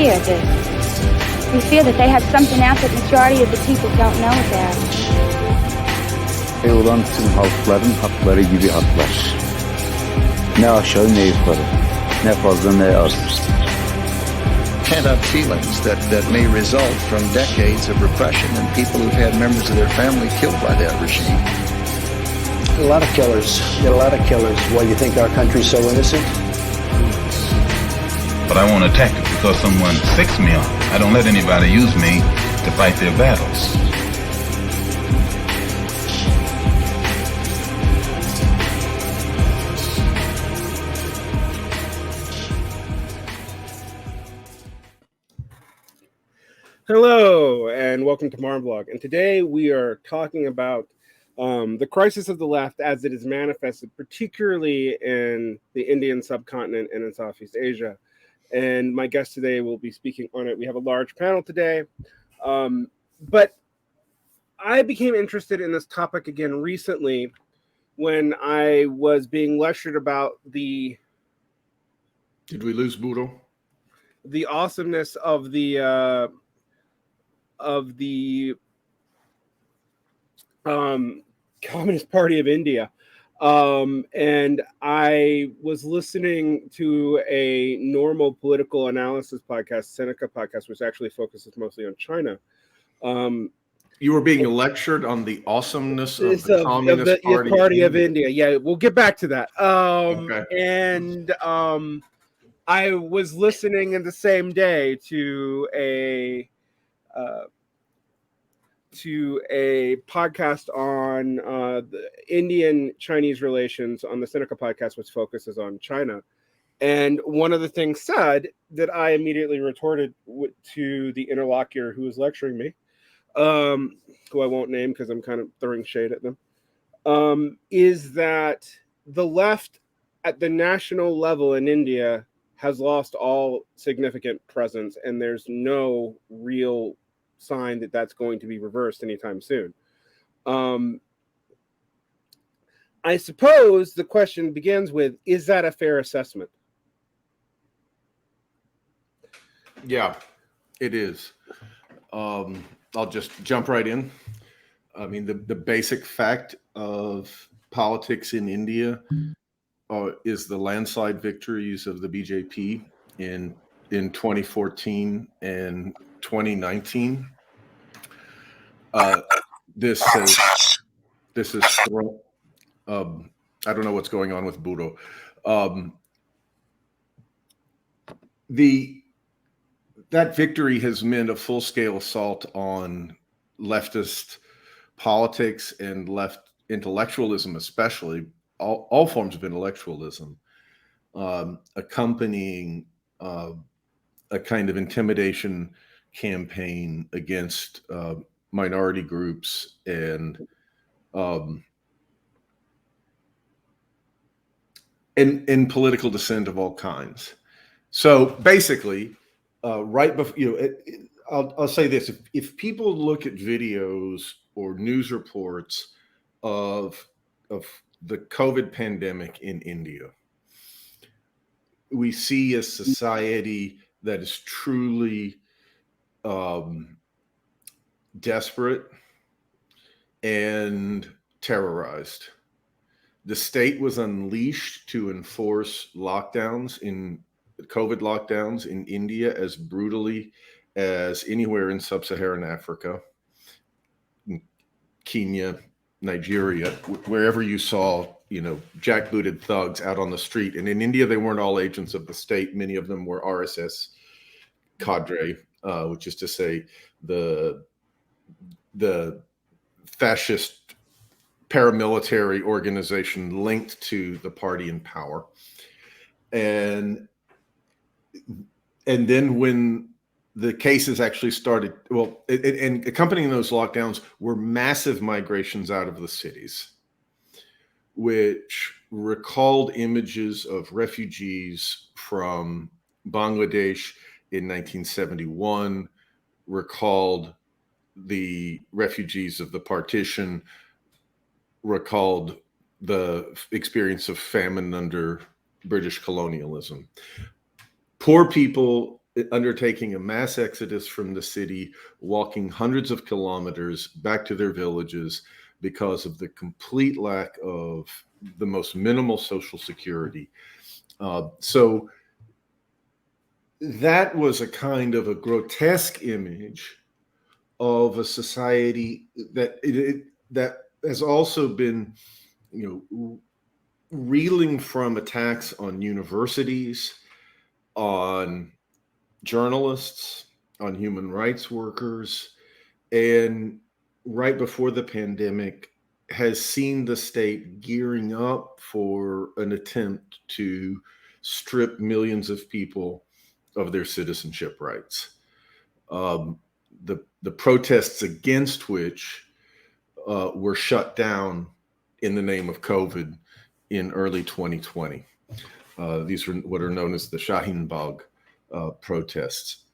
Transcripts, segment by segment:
fear this. We fear that they have something else that majority of the people don't know about. Olan tüm halkların hakları gibi haklar. Ne aşağı ne yukarı, ne fazla ne az. Pent-up feelings that may result from decades of repression and people who've had members of their family killed by that regime. A lot of killers. Get a lot of killers. Why do you think our country's so innocent? But I won't attack it because someone fixed me on it. I don't let anybody use me to fight their battles. Hello, and welcome to Marblog. And today we are talking about the crisis of the left as it is manifested, particularly in the Indian subcontinent and in Southeast Asia. And my guest today will be speaking on it. We have a large panel today. But I became interested in this topic again recently when I was being lectured about the... Did we lose Budo? The awesomeness of the Communist Party of India. And I was listening to a normal political analysis podcast, Seneca podcast, which actually focuses mostly on China. You were being lectured on the awesomeness of the Communist Party of India. Yeah, we'll get back to that. Okay. And I was listening in the same day to a podcast on the Indian-Chinese relations on the Seneca podcast, which focuses on China. And one of the things said that I immediately retorted to the interlocutor who was lecturing me, who I won't name because I'm kind of throwing shade at them, is that the left at the national level in India has lost all significant presence, and there's no real sign that that's going to be reversed anytime soon. I suppose the question begins with, is that a fair assessment? Yeah, it is. I'll just jump right in. I mean, the basic fact of politics in India is the landslide victories of the BJP in 2014 and 2019. This is I don't know what's going on with Budo. That victory has meant a full-scale assault on leftist politics and left intellectualism, especially all forms of intellectualism, accompanying a kind of intimidation campaign against minority groups and political dissent of all kinds. So basically, right before I'll say this: if people look at videos or news reports of the COVID pandemic in India, we see a society that is truly desperate and terrorized. The state was unleashed to enforce COVID lockdowns in India as brutally as anywhere in sub-Saharan Africa, Kenya, Nigeria, wherever you saw, jackbooted thugs out on the street. And in India, they weren't all agents of the state. Many of them were RSS cadre, which is to say the fascist paramilitary organization linked to the party in power. And then when the cases actually started, and accompanying those lockdowns were massive migrations out of the cities, which recalled images of refugees from Bangladesh in 1971, recalled the refugees of the partition, recalled the experience of famine under British colonialism. Poor people undertaking a mass exodus from the city, walking hundreds of kilometers back to their villages because of the complete lack of the most minimal social security. So that was a kind of a grotesque image of a society that has also been, reeling from attacks on universities, on journalists, on human rights workers, and right before the pandemic has seen the state gearing up for an attempt to strip millions of people of their citizenship rights. The protests against which were shut down in the name of COVID in early 2020. These are what are known as the Shaheen Bagh protests.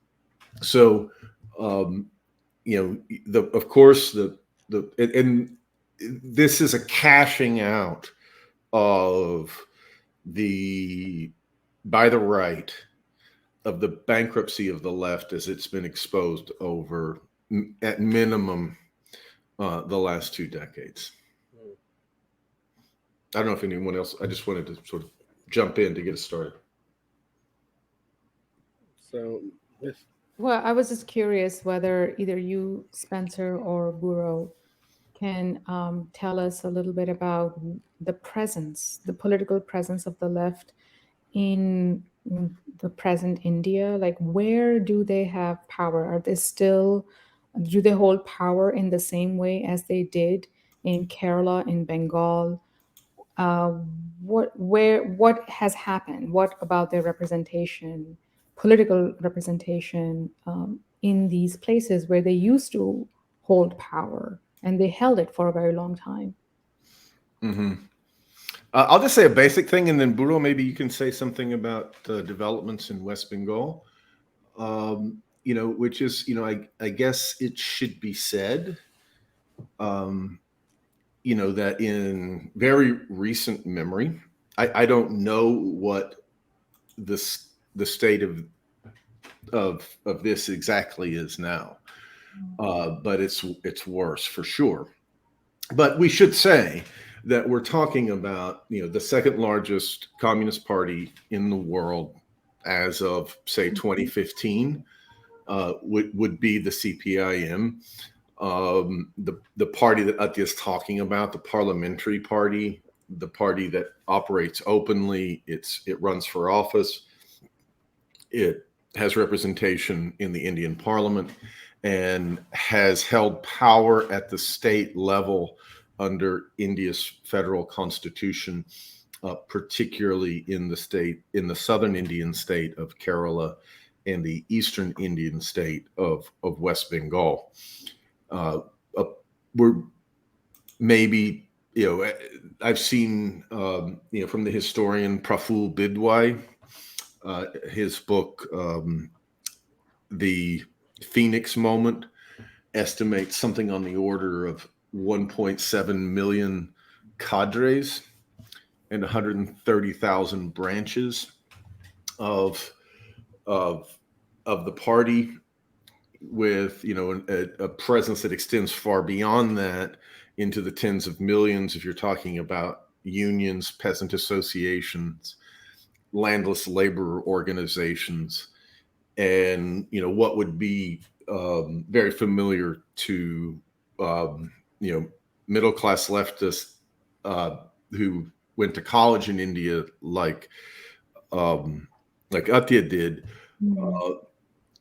So, of course, and this is a cashing out of by the right of the bankruptcy of the left as it's been exposed over, at minimum, the last 2 decades. I don't know if anyone else, I just wanted to sort of jump in to get us started. So, yes. Well, I was just curious whether either you, Spencer, or Buro can tell us a little bit about the political presence of the left in the present India. Like, where do they have power? Do they hold power in the same way as they did in Kerala, in Bengal? What has happened? What about their representation, political representation, in these places where they used to hold power, and they held it for a very long time? Mm-hmm. I'll just say a basic thing, and then Buro, maybe you can say something about developments in West Bengal. Which is, I guess it should be said, that in very recent memory, I don't know what the state of this exactly is now, but it's worse for sure. But we should say that we're talking about, the second largest communist party in the world as of, say, 2015 would be the CPIM. The party that Atiya is talking about, the parliamentary party, the party that operates openly, it runs for office, it has representation in the Indian parliament, and has held power at the state level under India's federal constitution, particularly in the southern Indian state of Kerala and the eastern Indian state of West Bengal. We're maybe, I've seen, from the historian Praful Bidwai, his book, The Phoenix Moment, estimates something on the order of 1.7 million cadres and 130,000 branches of the party, with a presence that extends far beyond that into the tens of millions if you're talking about unions, peasant associations, landless labor organizations, and what would be very familiar to middle class leftists who went to college in India, like Atiya did.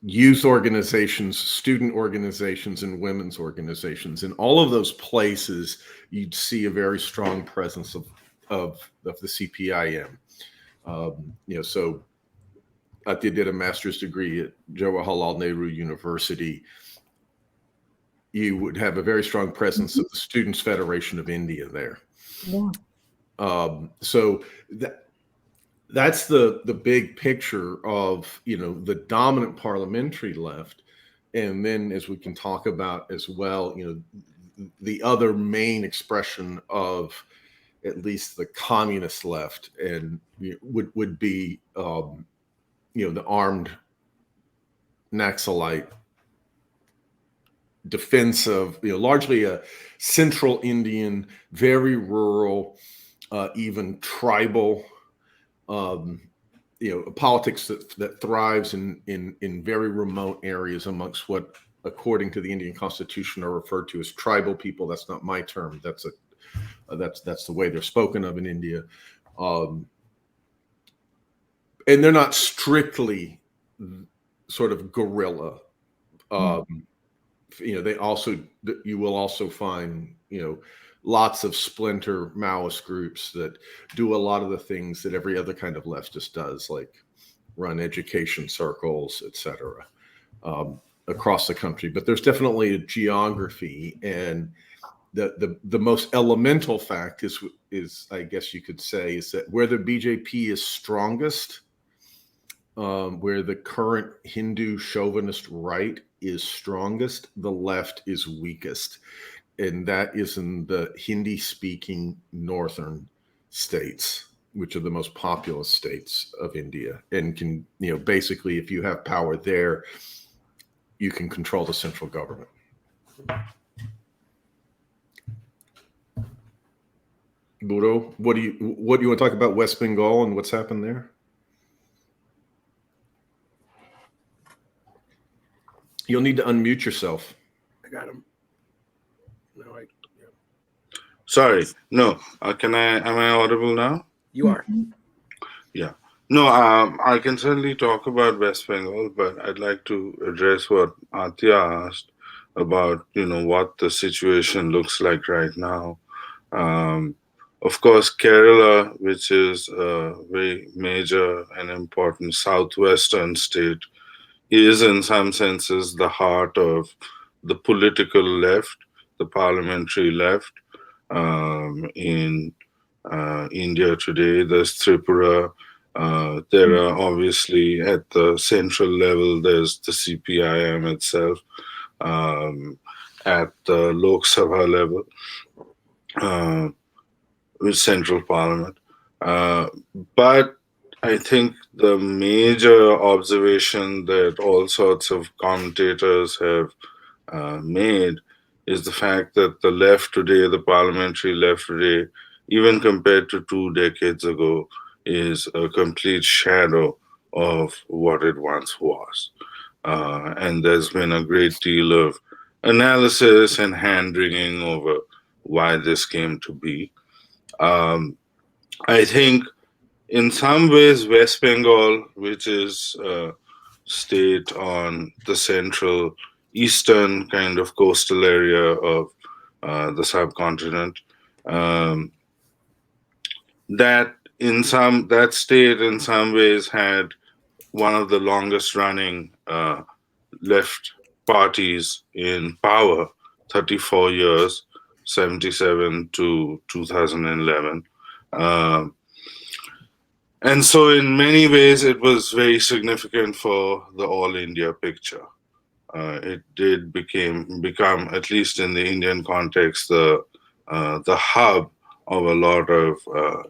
Youth organizations, student organizations, and women's organizations. In all of those places, you'd see a very strong presence of the CPIM. So Atiya did a master's degree at Jawaharlal Nehru University. You would have a very strong presence of the Students' Federation of India there. Yeah. So that's the big picture of the dominant parliamentary left, and then, as we can talk about as well, the other main expression of at least the communist left, and would be the armed Naxalite defense of, largely a central Indian, very rural, even tribal, politics that thrives in very remote areas amongst what, according to the Indian Constitution, are referred to as tribal people. That's not my term. That's the way they're spoken of in India. And they're not strictly sort of guerrilla. They also, you will also find, lots of splinter Maoist groups that do a lot of the things that every other kind of leftist does, like run education circles, etc., across the country. But there's definitely a geography, and the most elemental fact is, I guess you could say, is that where the BJP is strongest, where the current Hindu chauvinist right is strongest, the left is weakest. And that is in the Hindi-speaking northern states, which are the most populous states of India. And can, basically, if you have power there, you can control the central government. Buro, what do you want to talk about West Bengal and what's happened there? You'll need to unmute yourself. I got him. Sorry, no. Am I audible now? You are. Yeah. No, I can certainly talk about West Bengal, but I'd like to address what Atiya asked about, what the situation looks like right now. Of course, Kerala, which is a very major and important southwestern state, is in some senses the heart of the political left, the parliamentary left. In India today, there's Tripura. There are obviously at the central level, there's the CPIM itself. At the Lok Sabha level, with central parliament. But I think the major observation that all sorts of commentators have made is the fact that the left today, the parliamentary left today, even compared to 2 decades ago, is a complete shadow of what it once was. And there's been a great deal of analysis and hand-wringing over why this came to be. I think in some ways, West Bengal, which is a state on the central eastern kind of coastal area of the subcontinent, that state in some ways had one of the longest running left parties in power, 34 years, 77 to 2011. And so in many ways, it was very significant for the all India picture. It did become, at least in the Indian context, the hub of a lot of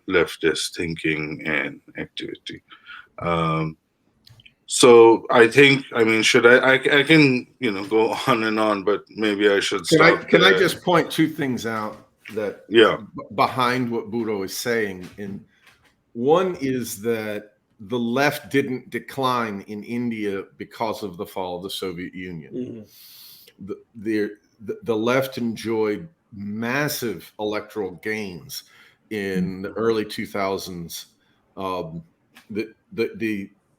leftist thinking and activity. So I think, I can, go on and on, but maybe I should stop. Can I just point 2 things out that behind what Buro is saying? And one is that the left didn't decline in India because of the fall of the Soviet Union. Mm-hmm. The left enjoyed massive electoral gains in the early 2000s.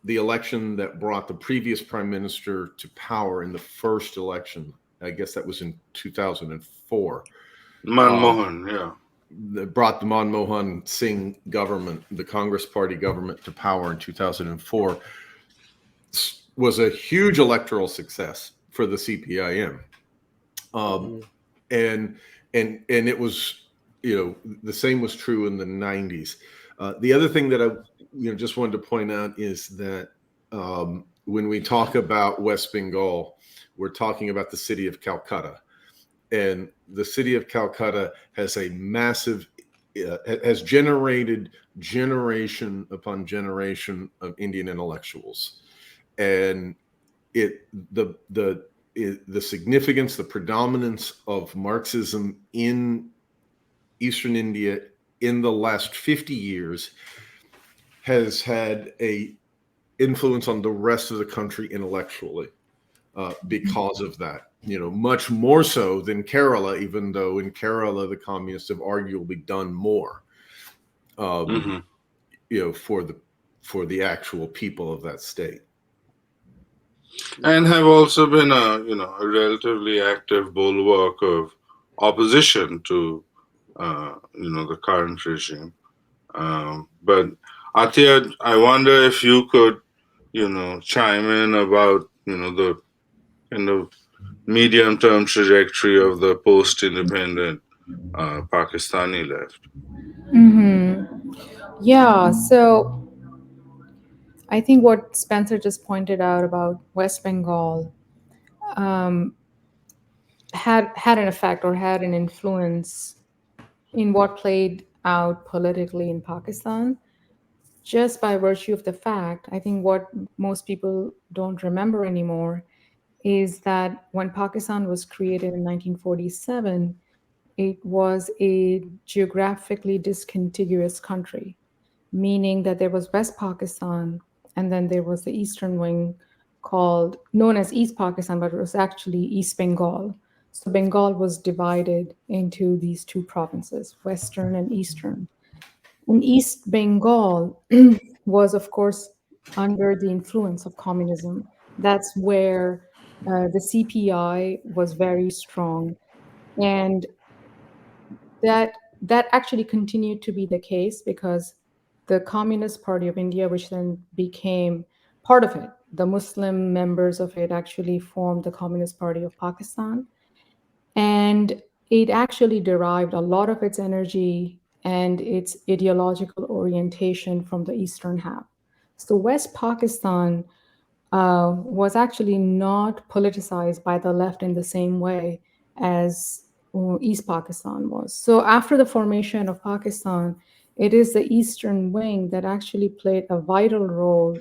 The election that brought the previous prime minister to power in the first election, I guess that was in 2004. Manmohan, yeah. That brought the Manmohan Singh government, the Congress Party government, to power in 2004, was a huge electoral success for the CPIM. And it was, the same was true in the 90s. The other thing that I just wanted to point out is that when we talk about West Bengal, we're talking about the city of Calcutta. And the city of Calcutta has a massive, has generated generation upon generation of Indian intellectuals. And the significance, the predominance of Marxism in Eastern India in the last 50 years has had a influence on the rest of the country intellectually because of that. Much more so than Kerala, even though in Kerala the communists have arguably done more, for the actual people of that state, and have also been a relatively active bulwark of opposition to the current regime. But Atiya, I wonder if you could chime in about the kind of medium-term trajectory of the post-independent Pakistani left. Yeah, so I think what Spencer just pointed out about West Bengal had an effect or had an influence in what played out politically in Pakistan, just by virtue of the fact, I think what most people don't remember anymore is that when Pakistan was created in 1947, it was a geographically discontiguous country, meaning that there was West Pakistan and then there was the eastern wing known as East Pakistan, but it was actually East Bengal. So Bengal was divided into these two provinces, Western and Eastern. And East Bengal was, of course, under the influence of communism. That's where the CPI was very strong. And that actually continued to be the case because the Communist Party of India, which then became part of it, the Muslim members of it actually formed the Communist Party of Pakistan. And it actually derived a lot of its energy and its ideological orientation from the eastern half. So West Pakistan was actually not politicized by the left in the same way as East Pakistan was. So after the formation of Pakistan, it is the eastern wing that actually played a vital role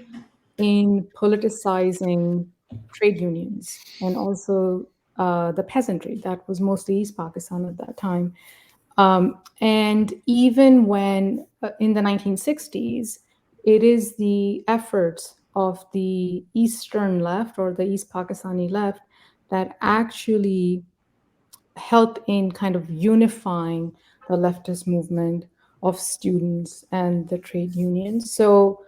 in politicizing trade unions and also the peasantry. That was mostly East Pakistan at that time. And even when in the 1960s, it is the efforts of the Eastern left or the East Pakistani left that actually helped in kind of unifying the leftist movement of students and the trade unions. So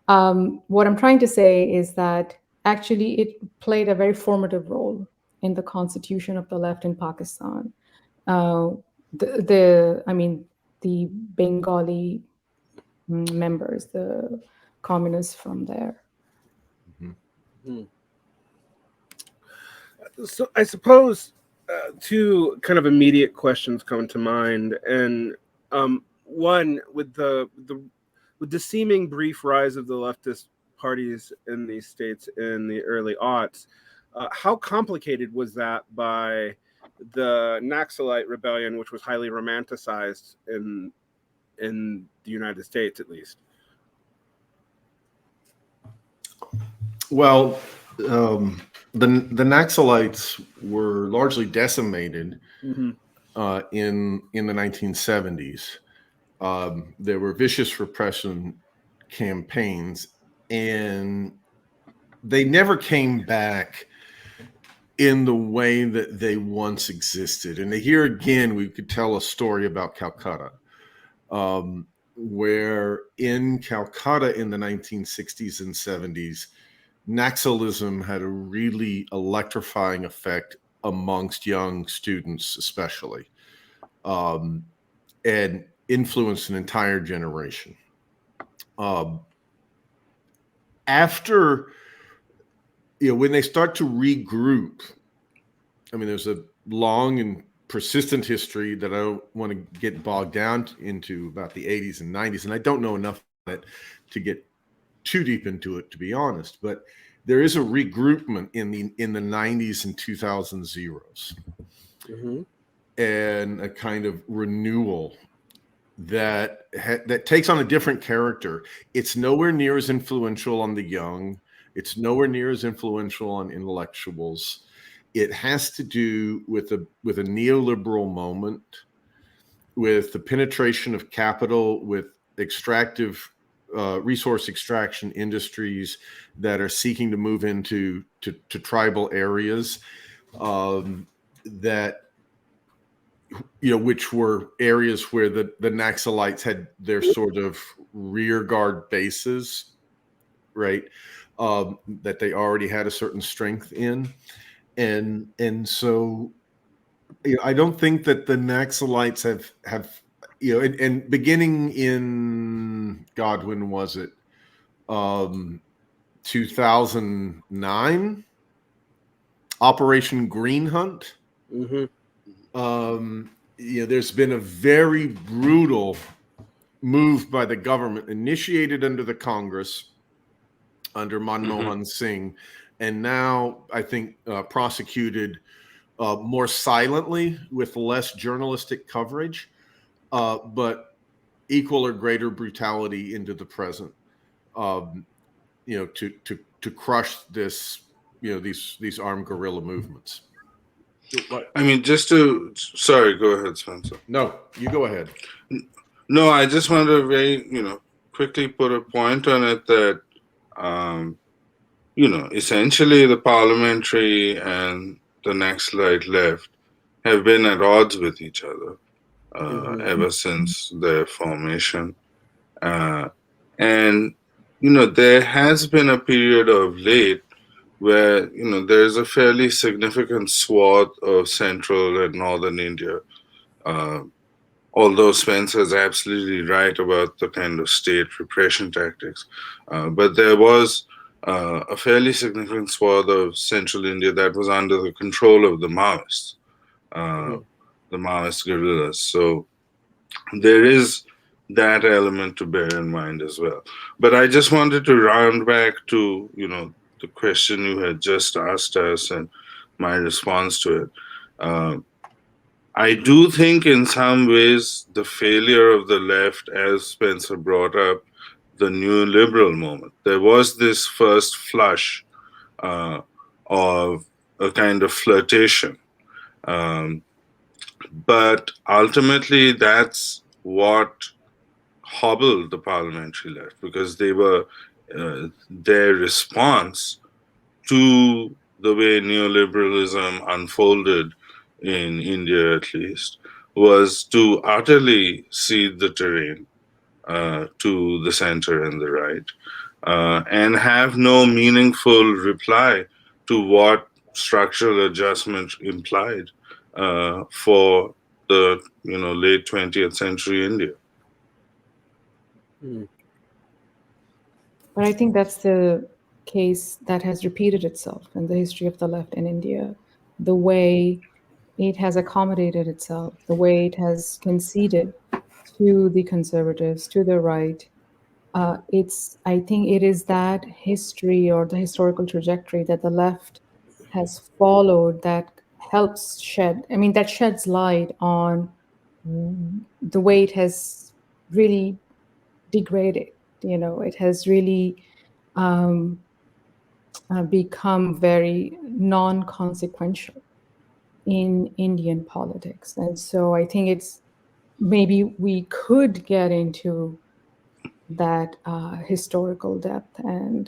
what I'm trying to say is that actually it played a very formative role in the constitution of the left in Pakistan. The Bengali members, the communists from there. So I suppose two kind of immediate questions come to mind, and one with the seeming brief rise of the leftist parties in these states in the early aughts, how complicated was that by the Naxalite rebellion, which was highly romanticized in the United States, at least? Well, the Naxalites were largely decimated in the 1970s. There were vicious repression campaigns, and they never came back in the way that they once existed. And here again, we could tell a story about Calcutta, where in Calcutta in the 1960s and 70s, Naxalism had a really electrifying effect amongst young students, especially, and influenced an entire generation. After, when they start to regroup, I mean, there's a long and persistent history that I don't want to get bogged down into about the 80s and 90s, and I don't know enough about it to get too deep into it, to be honest, but there is a regroupment in the 90s and 2000s and a kind of renewal that takes on a different character. It's nowhere near as influential on the young It's nowhere near as influential on intellectuals. It has to do with a neoliberal moment, with the penetration of capital, with extractive resource extraction industries that are seeking to move into tribal areas, that, which were areas where the Naxalites had their sort of rear guard bases, right? That they already had a certain strength in, and so I don't think that the Naxalites have and beginning in, God, when was it? 2009, Operation Green Hunt. There's been a very brutal move by the government, initiated under the Congress, under Manmohan Singh, and now I think prosecuted more silently with less journalistic coverage, but equal or greater brutality into the present, to crush this, these armed guerrilla movements. I mean, sorry, go ahead, Spencer. No, you go ahead. No, I just want to quickly put a point on it that, essentially the parliamentary and the Naxalite left have been at odds with each other ever since their formation. And, there has been a period of late where, there's a fairly significant swath of central and northern India. Although Spencer is absolutely right about the kind of state repression tactics. But there was a fairly significant swath of central India that was under the control of the Maoists, the Maoist guerrillas. So there is that element to bear in mind as well. But I just wanted to round back to, the question you had just asked us and my response to it. I do think in some ways the failure of the left, as Spencer brought up, the new liberal moment, there was this first flush of a kind of flirtation. But ultimately that's what hobbled the parliamentary left, because they were their response to the way neoliberalism unfolded in India, at least, was to utterly cede the terrain to the center and the right, and have no meaningful reply to what structural adjustment implied for the late 20th century India. But I think that's the case that has repeated itself in the history of the left in India. The way it has accommodated itself, the way it has conceded to the conservatives, to the right. I think it is that history or the historical trajectory that the left has followed that that sheds light on the way it has really degraded. It has really become very non-consequential in Indian politics. And so I think maybe we could get into that historical depth and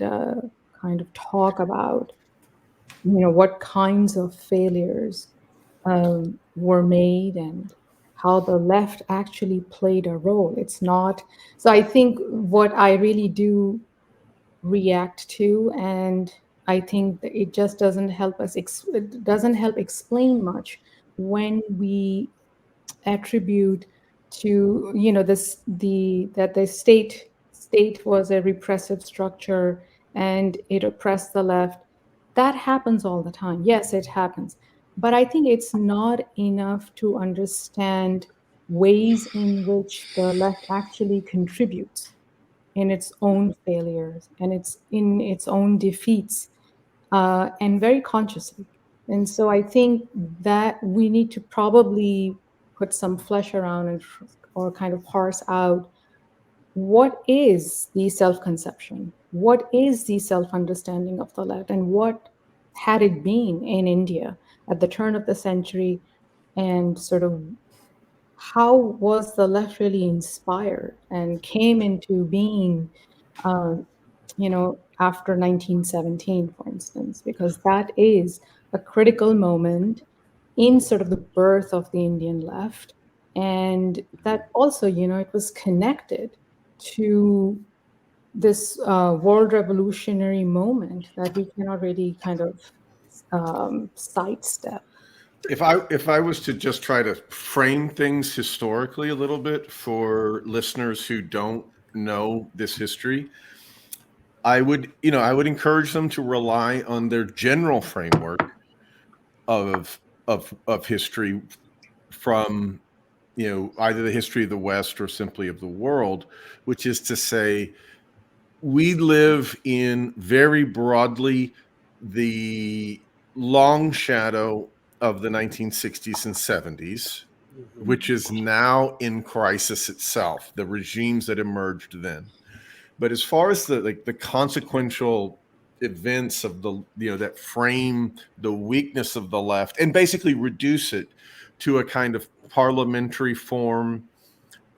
kind of talk about, what kinds of failures were made and how the left actually played a role. So I think what I really do react to, and I think that it just doesn't help us, it doesn't help explain much when we attribute to, that the state was a repressive structure and it oppressed the left. That happens all the time. Yes, it happens. But I think it's not enough to understand ways in which the left actually contributes in its own failures and in its own defeats, and very consciously. And so I think that we need to probably put some flesh around or kind of parse out what is the self-conception what is the self-understanding of the left, and what had it been in India at the turn of the century, and sort of how was the left really inspired and came into being, uh, after 1917, for instance, because that is a critical moment in sort of the birth of the Indian left. And that also, it was connected to this world revolutionary moment that we cannot really kind of sidestep. If I was to just try to frame things historically a little bit for listeners who don't know this history, I would encourage them to rely on their general framework of history from either the history of the West or simply of the world, which is to say, we live in very broadly the long shadow of the 1960s and 70s, which is now in crisis itself, the regimes that emerged then. But as far as the consequential events of that frame the weakness of the left and basically reduce it to a kind of parliamentary form,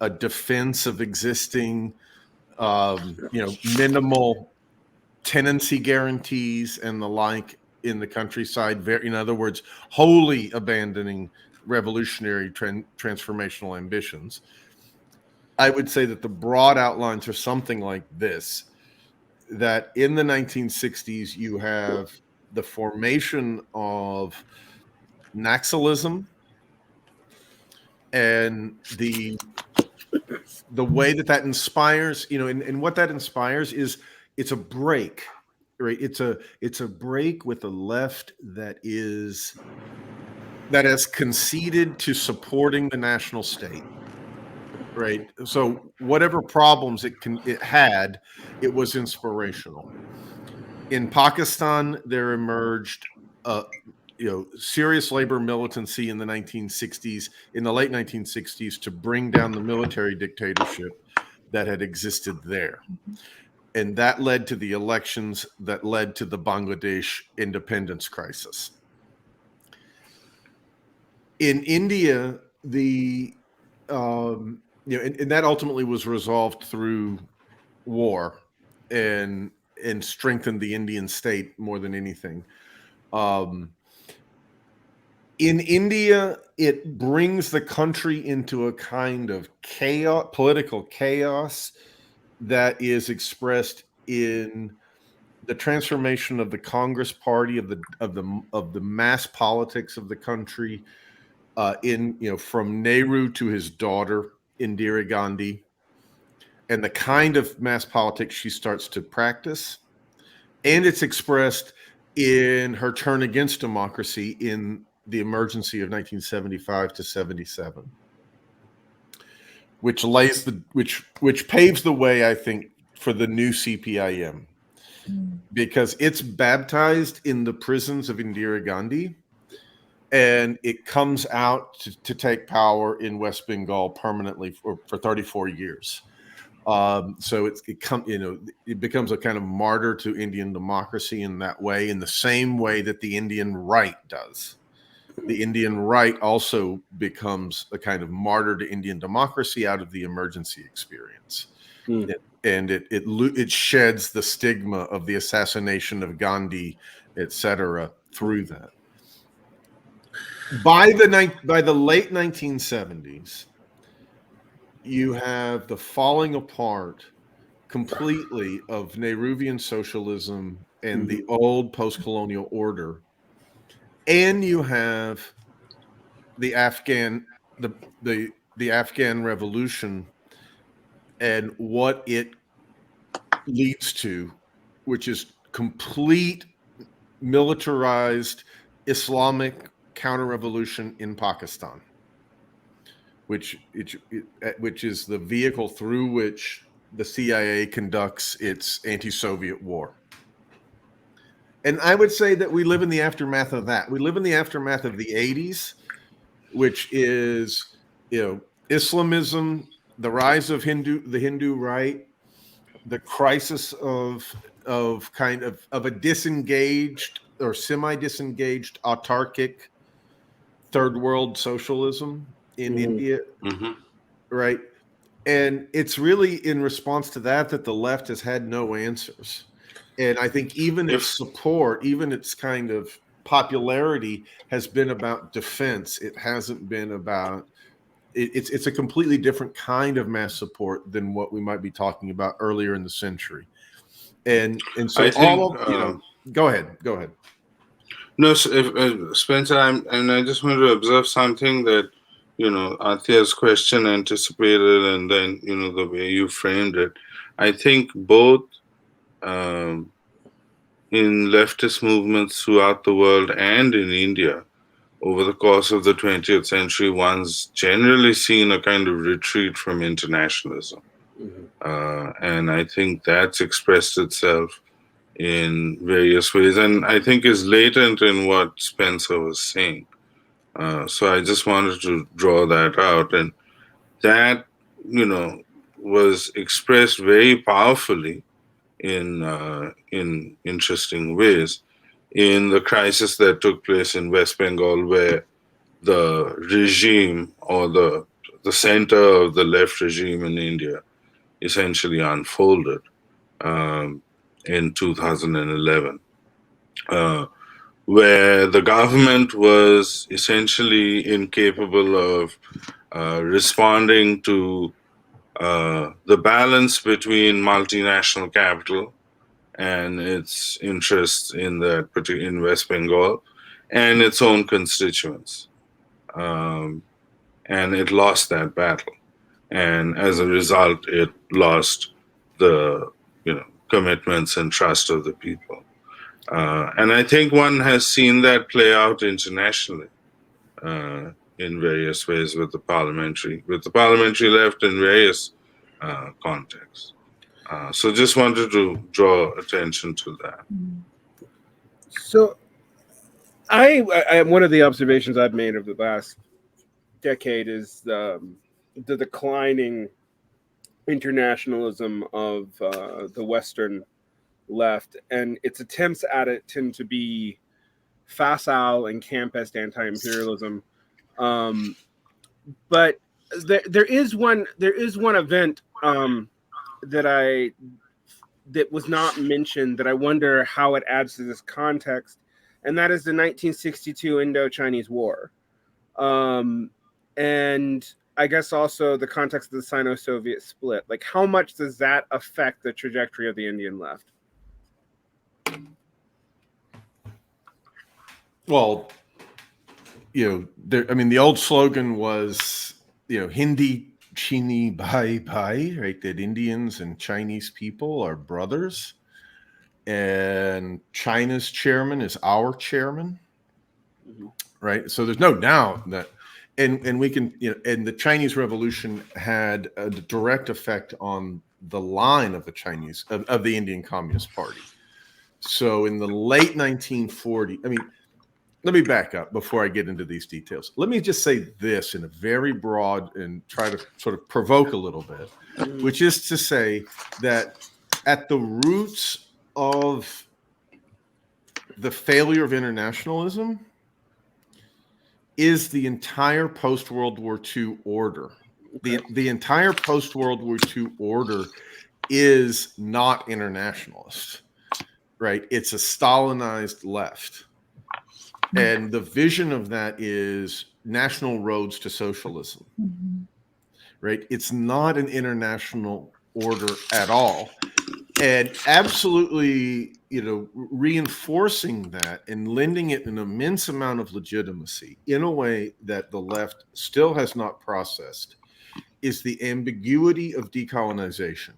a defense of existing minimal tenancy guarantees and the like in the countryside, in other words, wholly abandoning revolutionary transformational ambitions. I would say that the broad outlines are something like this, that in the 1960s, you have the formation of Naxalism and the way that inspires, and what that inspires is it's a break, right? It's a break with a left that has conceded to supporting the national state. Right. So whatever problems it had, it was inspirational. In Pakistan, there emerged serious labor militancy in the 1960s, in the late 1960s, to bring down the military dictatorship that had existed there. And that led to the elections that led to the Bangladesh independence crisis. In India, and that ultimately was resolved through war and strengthened the Indian state more than anything. In India, it brings the country into a kind of political chaos that is expressed in the transformation of the Congress Party, of the mass politics of the country, from Nehru to his daughter Indira Gandhi, and the kind of mass politics she starts to practice. And it's expressed in her turn against democracy in the emergency of 1975 to 77, which paves the way, I think, for the new CPIM, because it's baptized in the prisons of Indira Gandhi, and it comes out to take power in West Bengal permanently for 34 years. So it becomes a kind of martyr to Indian democracy in that way, in the same way that the Indian right does. The Indian right also becomes a kind of martyr to Indian democracy out of the emergency experience. And it sheds the stigma of the assassination of Gandhi, etc., through that. By the late 1970s, you have the falling apart completely of Nehruvian socialism and the old post-colonial order, and you have the Afghan revolution and what it leads to, which is complete militarized Islamic counter-revolution in Pakistan, which is the vehicle through which the CIA conducts its anti-Soviet war. And I would say that we live in the aftermath of that. We live in the aftermath of the 80s, which is, Islamism, the rise of the Hindu right, the crisis of kind of a disengaged or semi-disengaged autarkic third world socialism in India, right? And it's really in response to that the left has had no answers. And I think even its support, even its kind of popularity has been about defense. It hasn't been about it's a completely different kind of mass support than what we might be talking about earlier in the century. And so I think, all of, go ahead. No, Spencer, I just want to observe something that, Atiya's question anticipated, and then, the way you framed it. I think both in leftist movements throughout the world and in India, over the course of the 20th century, one's generally seen a kind of retreat from internationalism. And I think that's expressed itself in various ways, and I think is latent in what Spencer was saying. So I just wanted to draw that out, and that, was expressed very powerfully in interesting ways in the crisis that took place in West Bengal, where the regime or the center of the left regime in India essentially unfolded in 2011, where the government was essentially incapable of responding to the balance between multinational capital and its interests in in West Bengal and its own constituents. And it lost that battle. And as a result, it lost the commitments and trust of the people. And I think one has seen that play out internationally in various ways with the parliamentary left in various contexts. So just wanted to draw attention to that. So I one of the observations I've made over the last decade is the declining internationalism of the Western left, and its attempts at it tend to be facile and campist anti-imperialism. But there is one event that was not mentioned that I wonder how it adds to this context, and that is the 1962 Indo-Chinese War. And I guess also the context of the Sino-Soviet split. Like, how much does that affect the trajectory of the Indian left? Well, the old slogan was, Hindi Chini Bhai Bhai, right? That Indians and Chinese people are brothers. And China's chairman is our chairman, right? So there's no doubt that, and we can, and the Chinese Revolution had a direct effect on the line of of the Indian Communist Party. So in the late 1940s, let me back up before I get into these details. Let me just say this in a very broad and try to sort of provoke a little bit, which is to say that at the roots of the failure of internationalism is the entire post-World War II order. The entire post-World War II order is not internationalist, right? It's a Stalinized left. And the vision of that is national roads to socialism, right? It's not an international order at all. And absolutely, reinforcing that and lending it an immense amount of legitimacy in a way that the left still has not processed is the ambiguity of decolonization.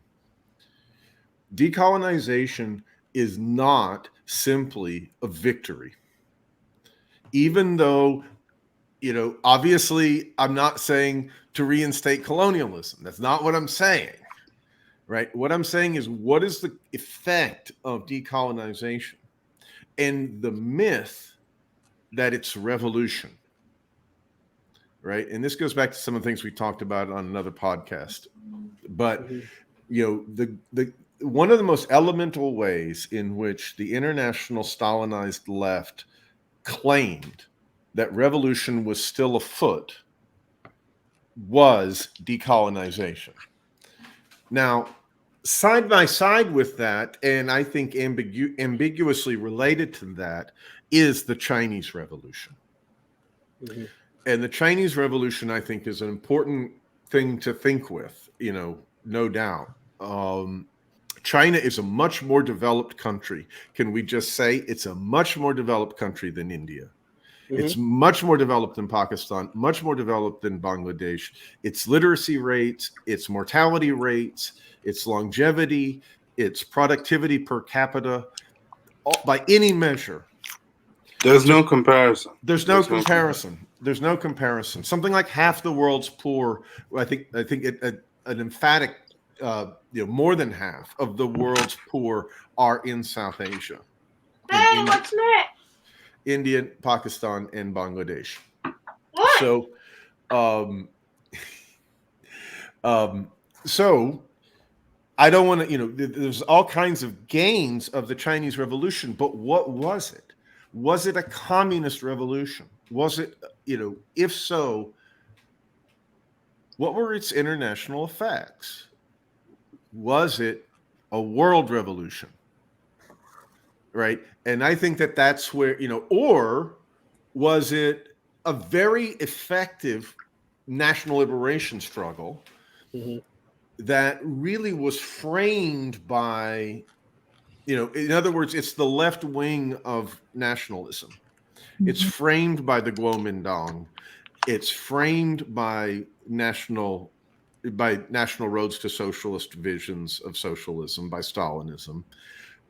Decolonization is not simply a victory. Even though, obviously I'm not saying to reinstate colonialism. That's not what I'm saying, right? What I'm saying is, what is the effect of decolonization and the myth that it's revolution, right? And this goes back to some of the things we talked about on another podcast. But, one of the most elemental ways in which the international Stalinized left claimed that revolution was still afoot was decolonization. Now, side by side with that, and I think ambiguously related to that, is the Chinese Revolution. Mm-hmm. And the Chinese Revolution, I think, is an important thing to think with, no doubt. China is a much more developed country. Can we just say it's a much more developed country than India? Mm-hmm. It's much more developed than Pakistan, much more developed than Bangladesh. Its literacy rates, its mortality rates, its longevity, its productivity per capita, by any measure. There's no comparison. There's no comparison. There's no comparison. Something like half the world's poor, I think an emphatic, more than half of the world's poor are in South Asia. Hey, what's next? India, Pakistan, and Bangladesh. What? So I don't want to, there's all kinds of gains of the Chinese Revolution, but what was it? Was it a communist revolution? Was it, if so, what were its international effects? Was it a world revolution? Right? And I think that that's where, or was it a very effective national liberation struggle that really was framed by, in other words, it's the left wing of nationalism. It's framed by the Kuomintang. It's framed by national roads to socialist visions of socialism, by Stalinism,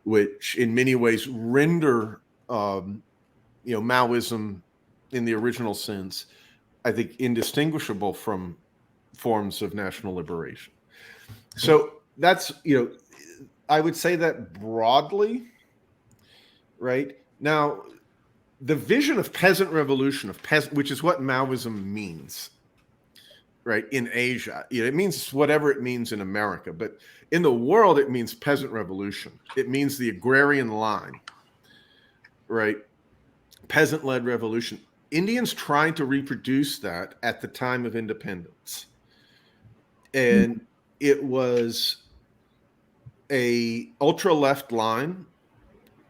which in many ways render, Maoism in the original sense, I think, indistinguishable from forms of national liberation. So that's, I would say that broadly, right? Now, the vision of peasant revolution, which is what Maoism means, right, in Asia. It means whatever it means in America, but in the world, it means peasant revolution. It means the agrarian line, right? Peasant-led revolution. Indians tried to reproduce that at the time of independence. And it was a ultra-left line.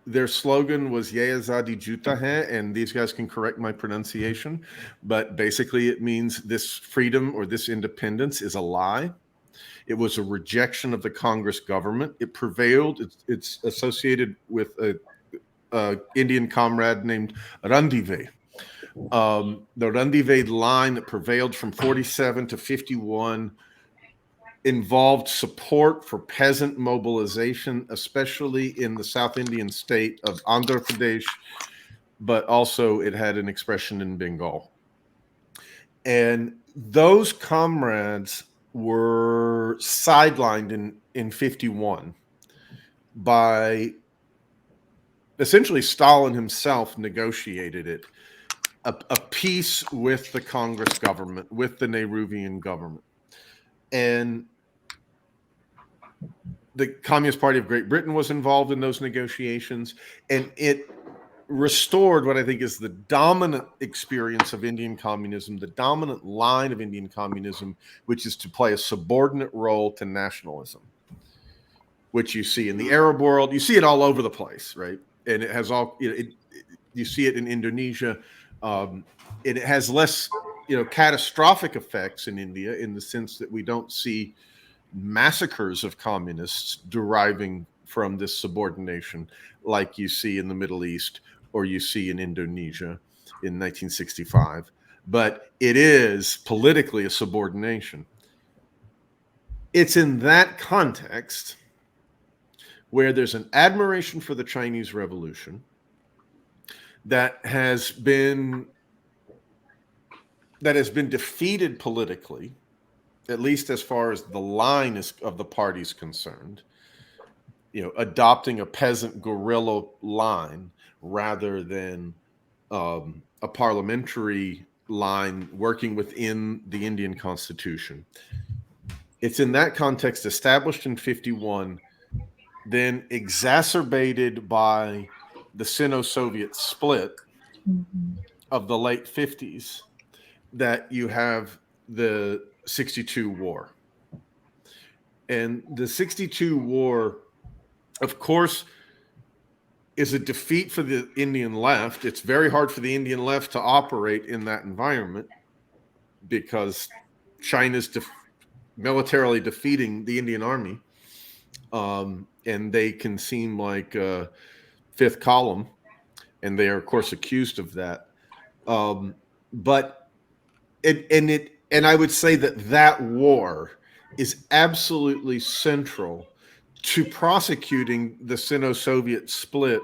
Their slogan was "Ye Azadi Juta Hai," and these guys can correct my pronunciation, but basically it means this freedom or this independence is a lie. It was a rejection of the Congress government. It prevailed. It's associated with a Indian comrade named Randive. The Randive line that prevailed from 47 to 51 involved support for peasant mobilization, especially in the South Indian state of Andhra Pradesh, but also it had an expression in Bengal. And those comrades were sidelined in 51 by, essentially, Stalin himself negotiated it, a peace with the Congress government, with the Nehruvian government. And the Communist Party of Great Britain was involved in those negotiations, and it restored what I think is the dominant experience of Indian communism, the dominant line of Indian communism, which is to play a subordinate role to nationalism, which you see in the Arab world. You see it all over the place, right? And it has all, you see it in Indonesia. It has less, catastrophic effects in India, in the sense that we don't see massacres of communists deriving from this subordination like you see in the Middle East or you see in Indonesia in 1965. But it is politically a subordination. It's in that context where there's an admiration for the Chinese Revolution that has been defeated politically, at least as far as the line of the party's concerned, adopting a peasant guerrilla line rather than a parliamentary line working within the Indian Constitution. It's in that context, established in 51, then exacerbated by the Sino-Soviet split of the late 50s, that you have the 62 war. And the 62 war, of course, is a defeat for the Indian left. It's very hard for the Indian left to operate in that environment because China's militarily defeating the Indian army. And they can seem like a fifth column, and they are, of course, accused of that. But I would say that war is absolutely central to prosecuting the Sino-Soviet split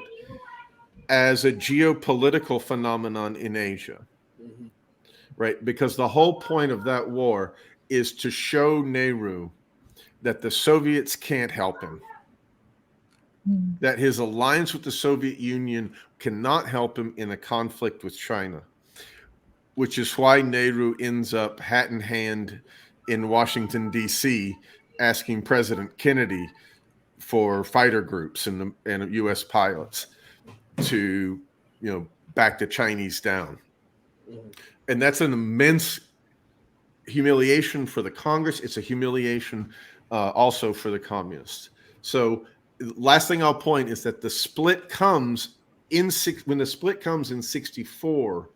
as a geopolitical phenomenon in Asia, right? Because the whole point of that war is to show Nehru that the Soviets can't help him, that his alliance with the Soviet Union cannot help him in a conflict with China, which is why Nehru ends up hat in hand in Washington, D.C., asking President Kennedy for fighter groups and U.S. pilots to, back the Chinese down. And that's an immense humiliation for the Congress. It's a humiliation also for the communists. So last thing I'll point is that the split comes when the split comes in 64,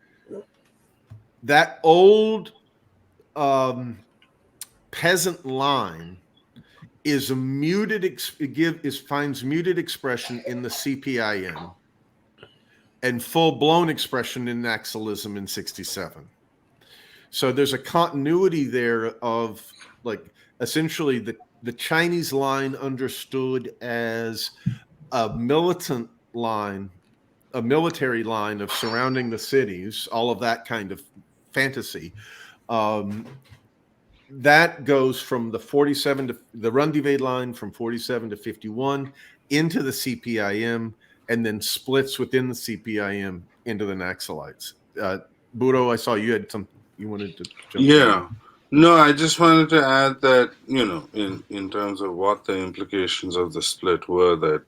that old peasant line is finds muted expression in the CPIM and full-blown expression in Naxalism in 67. So there's a continuity there of, like, essentially the Chinese line understood as a militant line, a military line of surrounding the cities, all of that kind of fantasy. That goes from the 47 to the Rendezvous line from 47 to 51 into the CPIM, and then splits within the CPIM into the Naxalites. Buro, I saw you had some you wanted to jump in. No, I just wanted to add that, in terms of what the implications of the split were, that,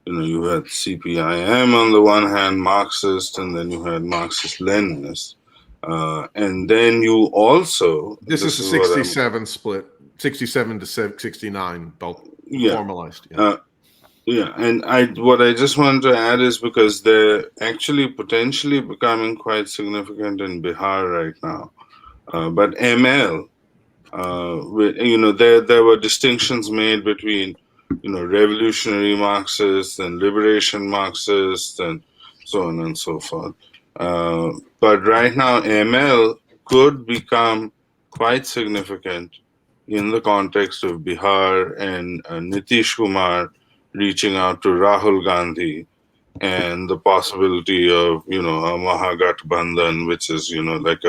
you had CPIM on the one hand, Marxist, and then you had Marxist-Leninists. And then you also... This is a 67 split, 67 to 69, both formalized. And what I just wanted to add is because they're actually potentially becoming quite significant in Bihar right now. But ML, there were distinctions made between, revolutionary Marxists and liberation Marxists and so on and so forth. But right now, ML could become quite significant in the context of Bihar and Nitish Kumar reaching out to Rahul Gandhi and the possibility of, a Mahagathbandhan, which is, like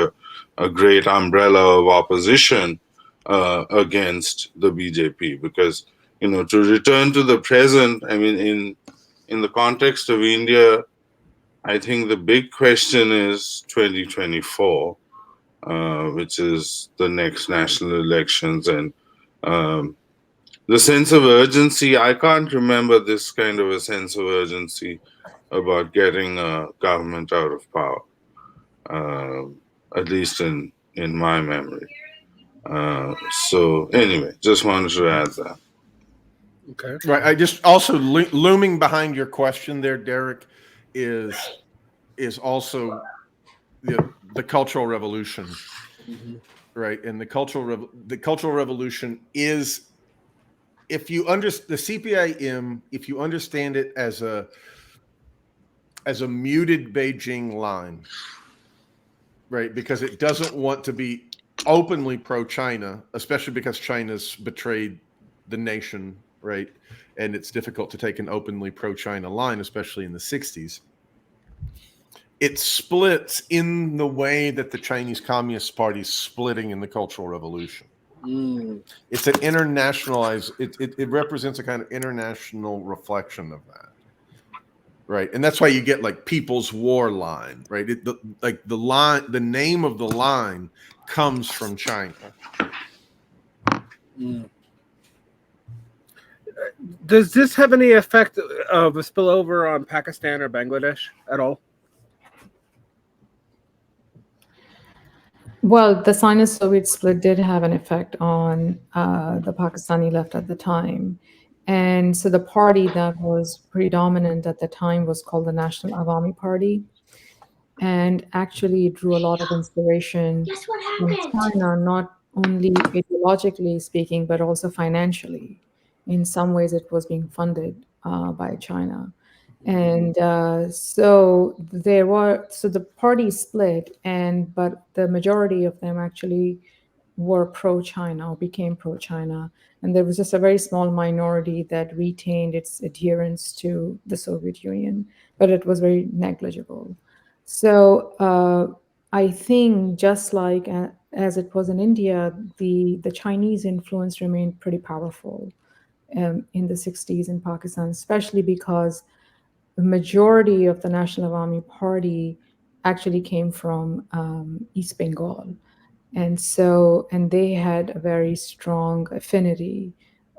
a great umbrella of opposition against the BJP. Because, to return to the present, I mean, in the context of India, I think the big question is 2024, which is the next national elections. And the sense of urgency, I can't remember this kind of a sense of urgency about getting a government out of power, at least in my memory. So anyway, just wanted to add that. Okay. Right. I just also looming behind your question there, Derick, is also the Cultural Revolution, right? And the Cultural Revolution is, if you understand the CPIM, if you understand it as a muted Beijing line, right? Because it doesn't want to be openly pro-China, especially because China's betrayed the nation, right? And it's difficult to take an openly pro-China line, especially in the 60s. It splits in the way that the Chinese Communist Party is splitting in the Cultural Revolution. It's an internationalized, it represents a kind of international reflection of that. Right. And that's why you get like People's War line, right? The name of the line comes from China. Does this have any effect of a spillover on Pakistan or Bangladesh at all? Well, the Sino-Soviet split did have an effect on the Pakistani left at the time. And so the party that was predominant at the time was called the National Awami Party. And actually it drew a lot of inspiration Guess what from happened? China, not only ideologically speaking, but also financially. In some ways, it was being funded by China. And so the party split, but the majority of them actually were pro-China or became pro-China. And there was just a very small minority that retained its adherence to the Soviet Union, but it was very negligible. So I think just like as it was in India, the Chinese influence remained pretty powerful in the 60s in Pakistan, especially because the majority of the National Awami Party actually came from East Bengal. And they had a very strong affinity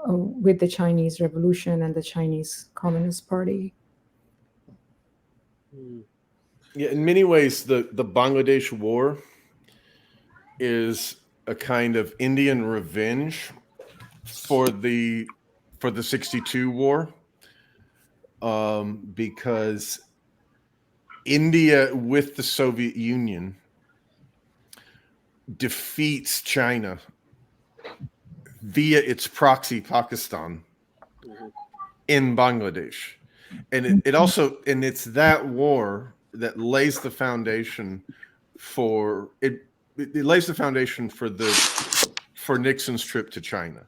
with the Chinese Revolution and the Chinese Communist Party. Yeah, in many ways, the Bangladesh War is a kind of Indian revenge for the 62 war, because India with the Soviet Union defeats China via its proxy Pakistan in Bangladesh. And it's that war that lays the foundation for it lays the foundation for Nixon's trip to China.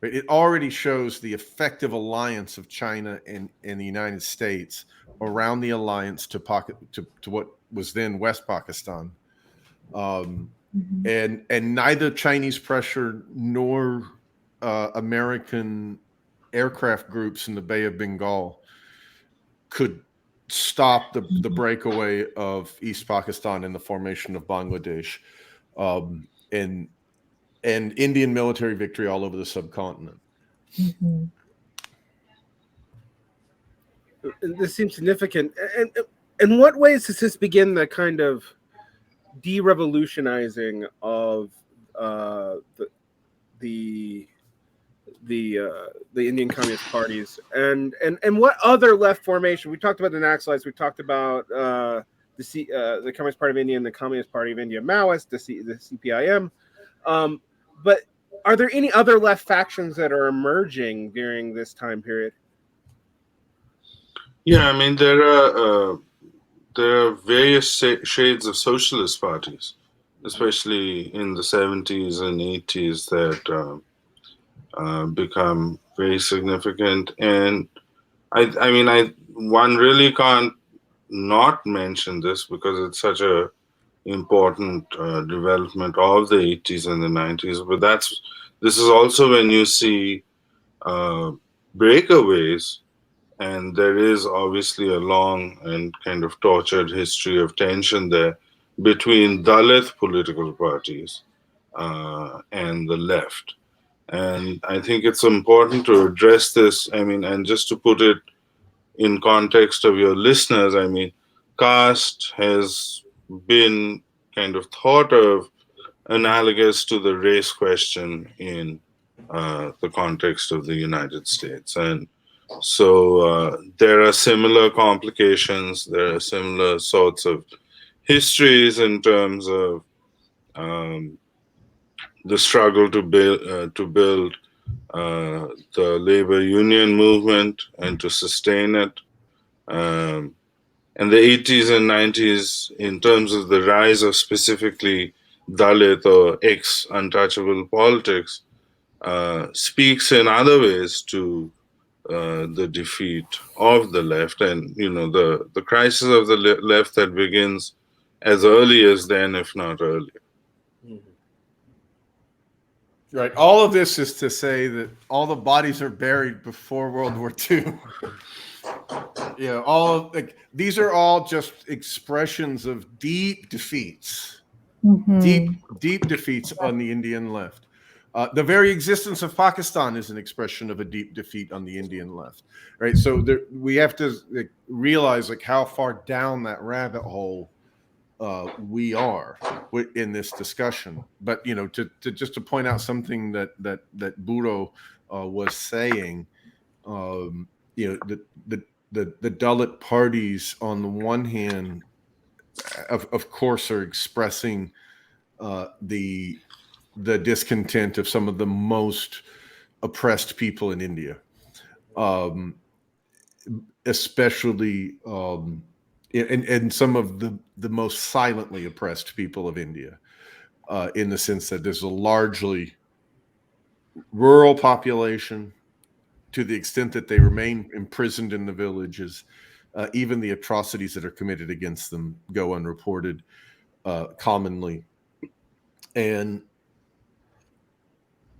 Right? It already shows the effective alliance of China and the United States around the alliance to what was then West Pakistan. And neither Chinese pressure nor American aircraft groups in the Bay of Bengal could stop the breakaway of East Pakistan and the formation of Bangladesh, and Indian military victory all over the subcontinent. Mm-hmm. This seems significant. And in what ways does this begin the kind of de-revolutionizing of the Indian Communist parties, and what other left formation? We talked about the Naxalites. We talked about the Communist Party of India and the Communist Party of India Maoist, the CPIM. But are there any other left factions that are emerging during this time period? Yeah, I mean there are various shades of socialist parties, especially in the 70s and 80s, that become very significant. And one really can't not mention this because it's such a important development of the 80s and the 90s. But this is also when you see breakaways. And there is obviously a long and kind of tortured history of tension there between Dalit political parties and the left. And I think it's important to address this. I mean, and just to put it in context of your listeners, I mean, caste has been kind of thought of analogous to the race question in the context of the United States. And so there are similar complications, there are similar sorts of histories in terms of the struggle to build the labor union movement and to sustain it. And the 80s and 90s, in terms of the rise of specifically Dalit or ex-untouchable politics, speaks in other ways to the defeat of the left, and the crisis of the left that begins as early as then, if not earlier. Right. All of this is to say that all the bodies are buried before World War II. These are all just expressions of deep defeats, deep defeats on the Indian left. The very existence of Pakistan is an expression of a deep defeat on the Indian left, right? So we have to realize how far down that rabbit hole we are in this discussion. But to point out something that Buro was saying, the Dalit parties on the one hand, of course, are expressing the discontent of some of the most oppressed people in India, especially and some of the most silently oppressed people of India, in the sense that there's a largely rural population, to the extent that they remain imprisoned in the villages. Even the atrocities that are committed against them go unreported commonly. And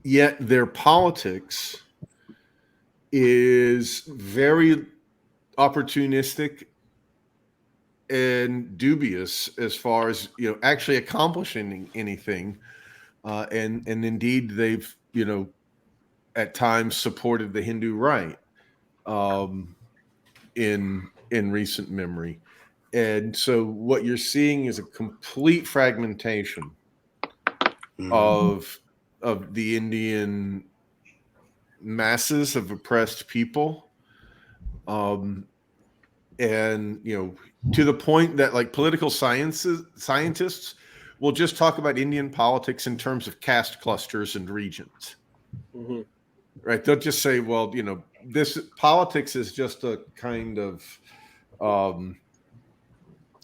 yet their politics is very opportunistic and dubious as far as actually accomplishing anything. And indeed, they've at times supported the Hindu right in recent memory. And so what you're seeing is a complete fragmentation of the Indian masses of oppressed people, and to the point that political scientists will just talk about Indian politics in terms of caste clusters and regions. Mm-hmm. Right? They'll just say, well, this politics is just a kind of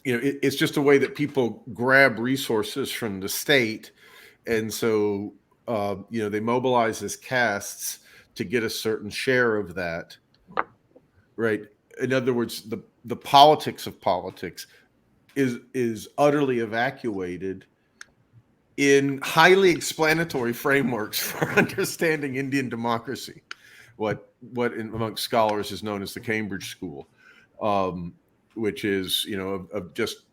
it's just a way that people grab resources from the state. And so, they mobilize as castes to get a certain share of that, right? In other words, the politics of politics is utterly evacuated in highly explanatory frameworks for understanding Indian democracy, what amongst scholars is known as the Cambridge School, which is, of just,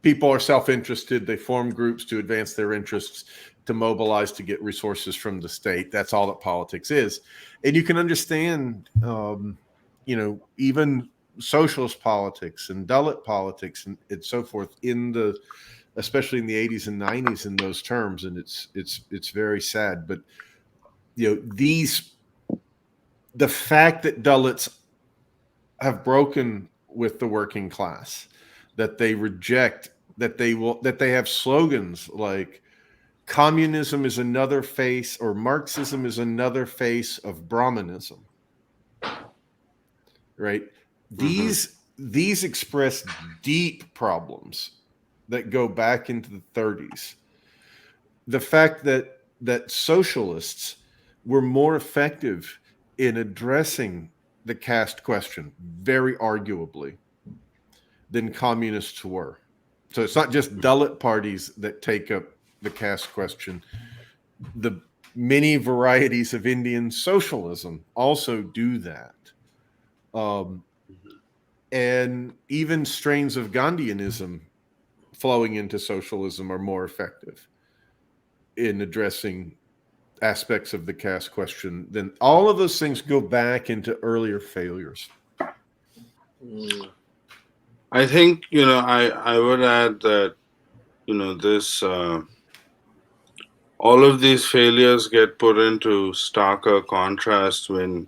people are self-interested. They form groups to advance their interests, to mobilize, to get resources from the state. That's all that politics is. And you can understand, even socialist politics and Dalit politics and so forth especially in the 80s and 90s in those terms. And it's very sad. But, the fact that Dalits have broken with the working class, that they reject, that they have slogans like communism is another face, or Marxism is another face of Brahmanism, right? Mm-hmm. These express deep problems that go back into the 30s. The fact that socialists were more effective in addressing the caste question, very arguably, than communists were. So it's not just Dalit parties that take up the caste question. The many varieties of Indian socialism also do that. And even strains of Gandhianism flowing into socialism are more effective in addressing aspects of the caste question. Then all of those things go back into earlier failures. I think, I would add that, this, all of these failures get put into starker contrast when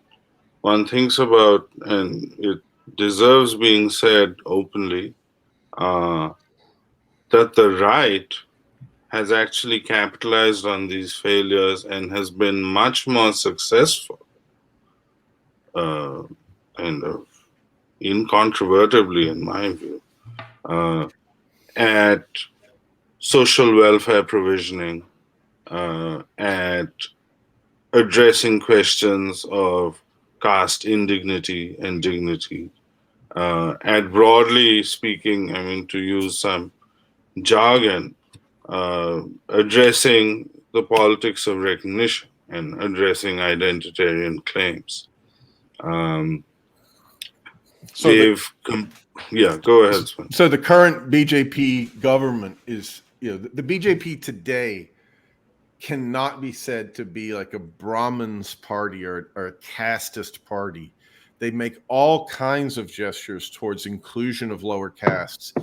one thinks about, and it deserves being said openly, that the right has actually capitalized on these failures and has been much more successful, and incontrovertibly, in my view, at social welfare provisioning, at addressing questions of caste indignity and dignity, at broadly speaking, to use some jargon, addressing the politics of recognition and addressing identitarian claims. Go ahead, Sven. So the current BJP government is, the BJP today cannot be said to be like a Brahmins party or a casteist party. They make all kinds of gestures towards inclusion of lower castes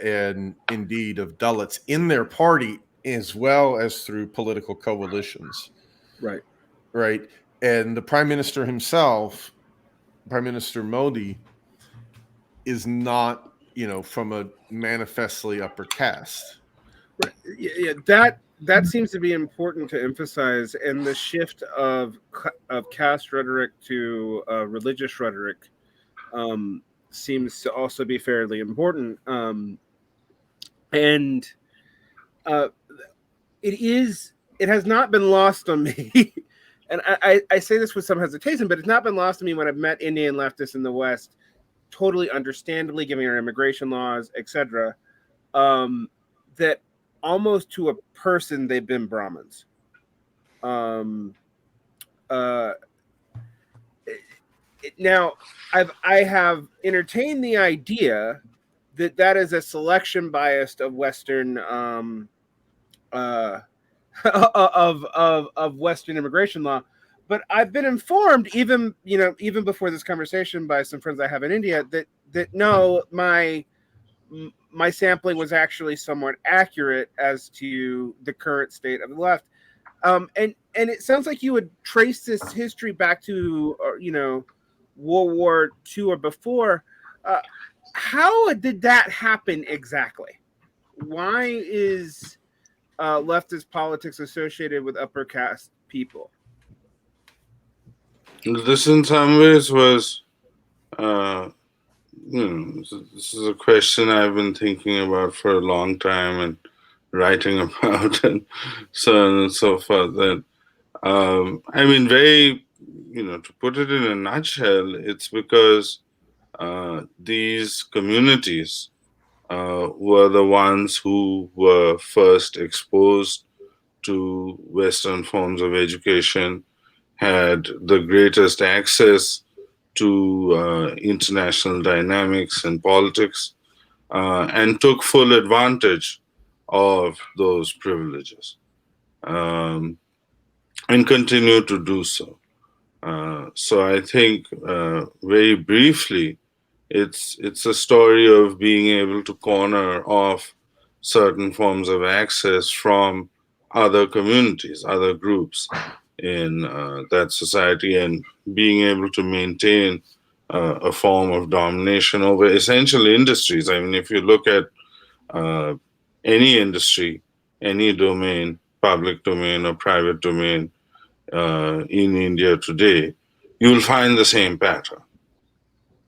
and indeed of Dalits in their party, as well as through political coalitions. Right. Right. And the prime minister himself, Prime Minister Modi, is not, from a manifestly upper caste. Right. Yeah, that seems to be important to emphasize, and the shift of caste rhetoric to religious rhetoric seems to also be fairly important. And it has not been lost on me, and I say this with some hesitation, but it's not been lost on me when I've met Indian leftists in the West, totally understandably, given our immigration laws, etc., that almost to a person they've been Brahmins. Now, I have entertained the idea that is a selection bias of Western of Western immigration law, but I've been informed, even before this conversation, by some friends I have in India, that no, my sampling was actually somewhat accurate as to the current state of the left. And it sounds like you would trace this history back to World War II or before. How did that happen exactly? Why is leftist politics associated with upper caste people? This, in some ways, was, this is a question I've been thinking about for a long time and writing about, and so on and so forth. That very, to put it in a nutshell, it's because these communities were the ones who were first exposed to Western forms of education, had the greatest access to international dynamics and politics, and took full advantage of those privileges, and continue to do so. So I think, very briefly, it's a story of being able to corner off certain forms of access from other communities, other groups in that society, and being able to maintain a form of domination over essential industries. If you look at any industry, any domain, public domain or private domain in India today, you'll find the same pattern.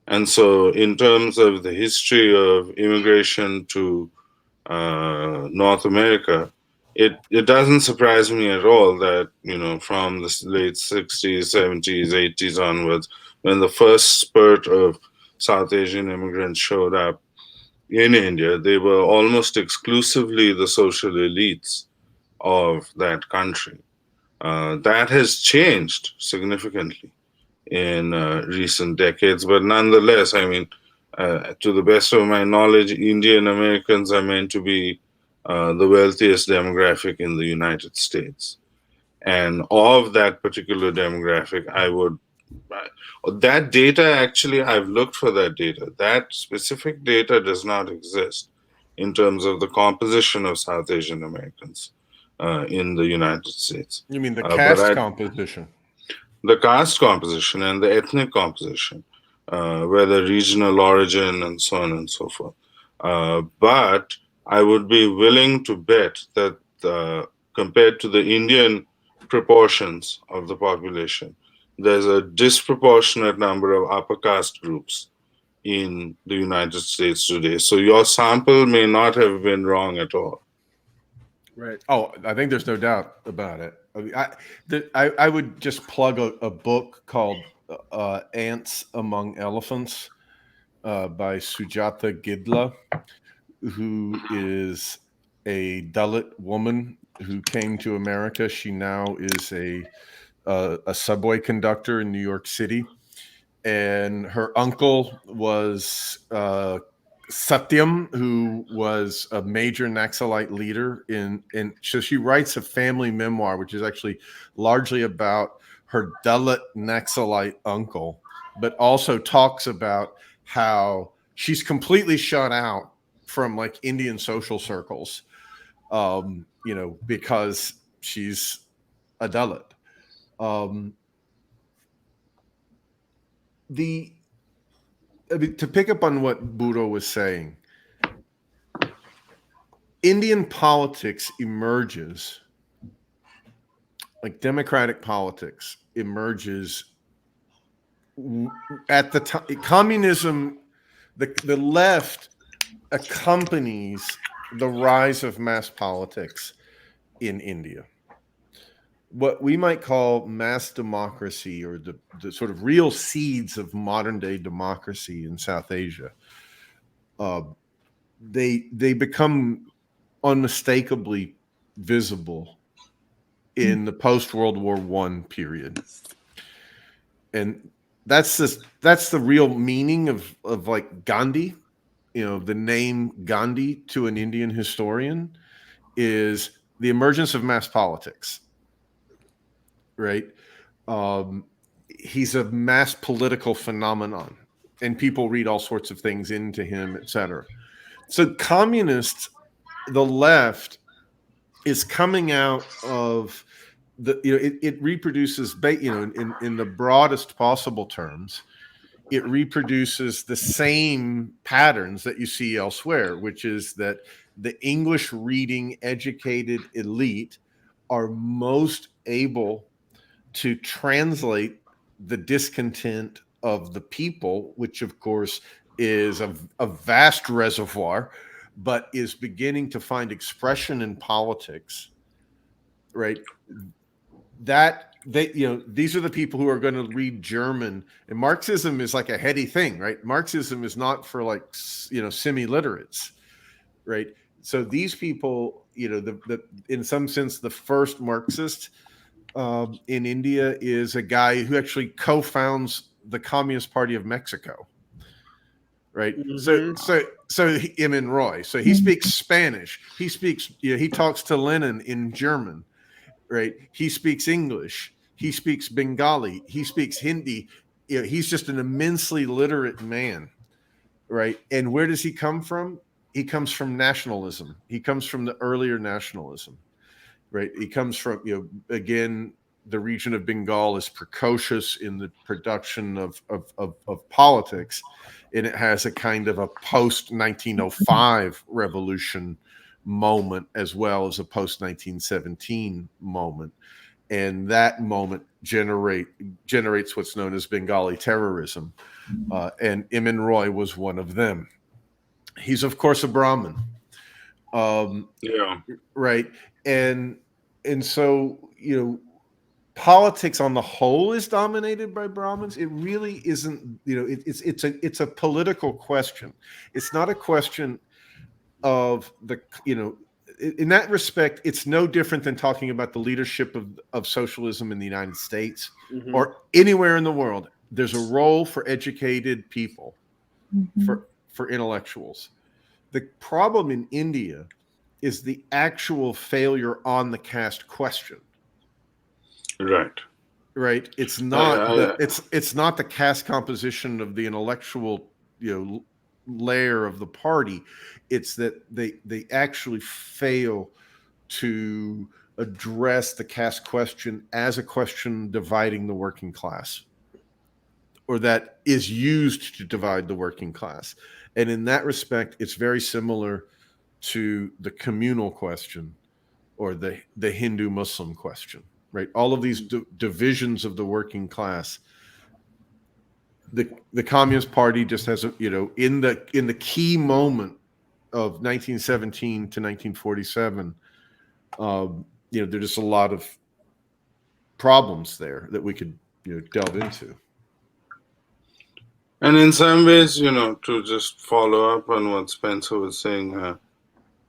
And so, in terms of the history of immigration to North America, it doesn't surprise me at all that, from the late 60s, 70s, 80s onwards, when the first spurt of South Asian immigrants showed up in India, they were almost exclusively the social elites of that country. That has changed significantly in recent decades, but nonetheless, to the best of my knowledge, Indian Americans are meant to be the wealthiest demographic in the United States. And of that particular demographic, that data, actually, I've looked for that data. That specific data does not exist in terms of the composition of South Asian Americans in the United States. You mean the caste composition? The caste composition and the ethnic composition, whether regional origin and so on and so forth. But I would be willing to bet that compared to the Indian proportions of the population, there's a disproportionate number of upper caste groups in the United States today. So your sample may not have been wrong at all. Right. Oh, I think there's no doubt about it. I would just plug a book called Ants Among Elephants by Sujata Gidla, who is a Dalit woman who came to America. She now is a subway conductor in New York City. And her uncle was Satyam, who was a major Naxalite leader so she writes a family memoir, which is actually largely about her Dalit Naxalite uncle, but also talks about how she's completely shut out from like Indian social circles, because she's a Dalit. To pick up on what Budo was saying, Indian politics emerges, like democratic politics emerges at the time. Communism, the left accompanies the rise of mass politics in India. What we might call mass democracy, or the sort of real seeds of modern day democracy in South Asia, they become unmistakably visible in the post-World War I period. And that's the real meaning of like Gandhi. The name Gandhi to an Indian historian is the emergence of mass politics, right? He's a mass political phenomenon, and people read all sorts of things into him, etc. So communists, the left, is coming out of it reproduces, in the broadest possible terms, it reproduces the same patterns that you see elsewhere, which is that the English reading educated elite are most able to translate the discontent of the people, which of course is a vast reservoir, but is beginning to find expression in politics, right? These are the people who are going to read German, and Marxism is like a heady thing, right? Marxism is not for like, semi-literates, right? So these people, in some sense, the first Marxist in India is a guy who actually co-founds the Communist Party of Mexico, right? Mhm. So Emin Roy. So he speaks Spanish. He speaks. He talks to Lenin in German, right? He speaks English. He speaks Bengali. He speaks Hindi. He's just an immensely literate man, right? And where does he come from? He comes from nationalism. He comes from the earlier nationalism, right? He comes from, again, the region of Bengal is precocious in the production of politics, and it has a kind of a post-1905 revolution moment as well as a post-1917 moment. And that moment generates what's known as Bengali terrorism. And Emin Roy was one of them. He's, of course, a Brahmin. Right. And so, politics on the whole is dominated by Brahmins. It really isn't, it's a political question. It's not a question of in that respect, it's no different than talking about the leadership of socialism in the United States or anywhere in the world. There's a role for educated people, for intellectuals. The problem in India is the actual failure on the caste question. Right. It's not it's not the caste composition of the intellectual, layer of the party. It's that they actually fail to address the caste question as a question dividing the working class, or that is used to divide the working class. And in that respect, it's very similar to the communal question or the Hindu-Muslim question, right? All of these divisions of the working class. The Communist Party just has in the key moment of 1917 to 1947, there's just a lot of problems there that we could delve into. And in some ways, to just follow up on what Spencer was saying,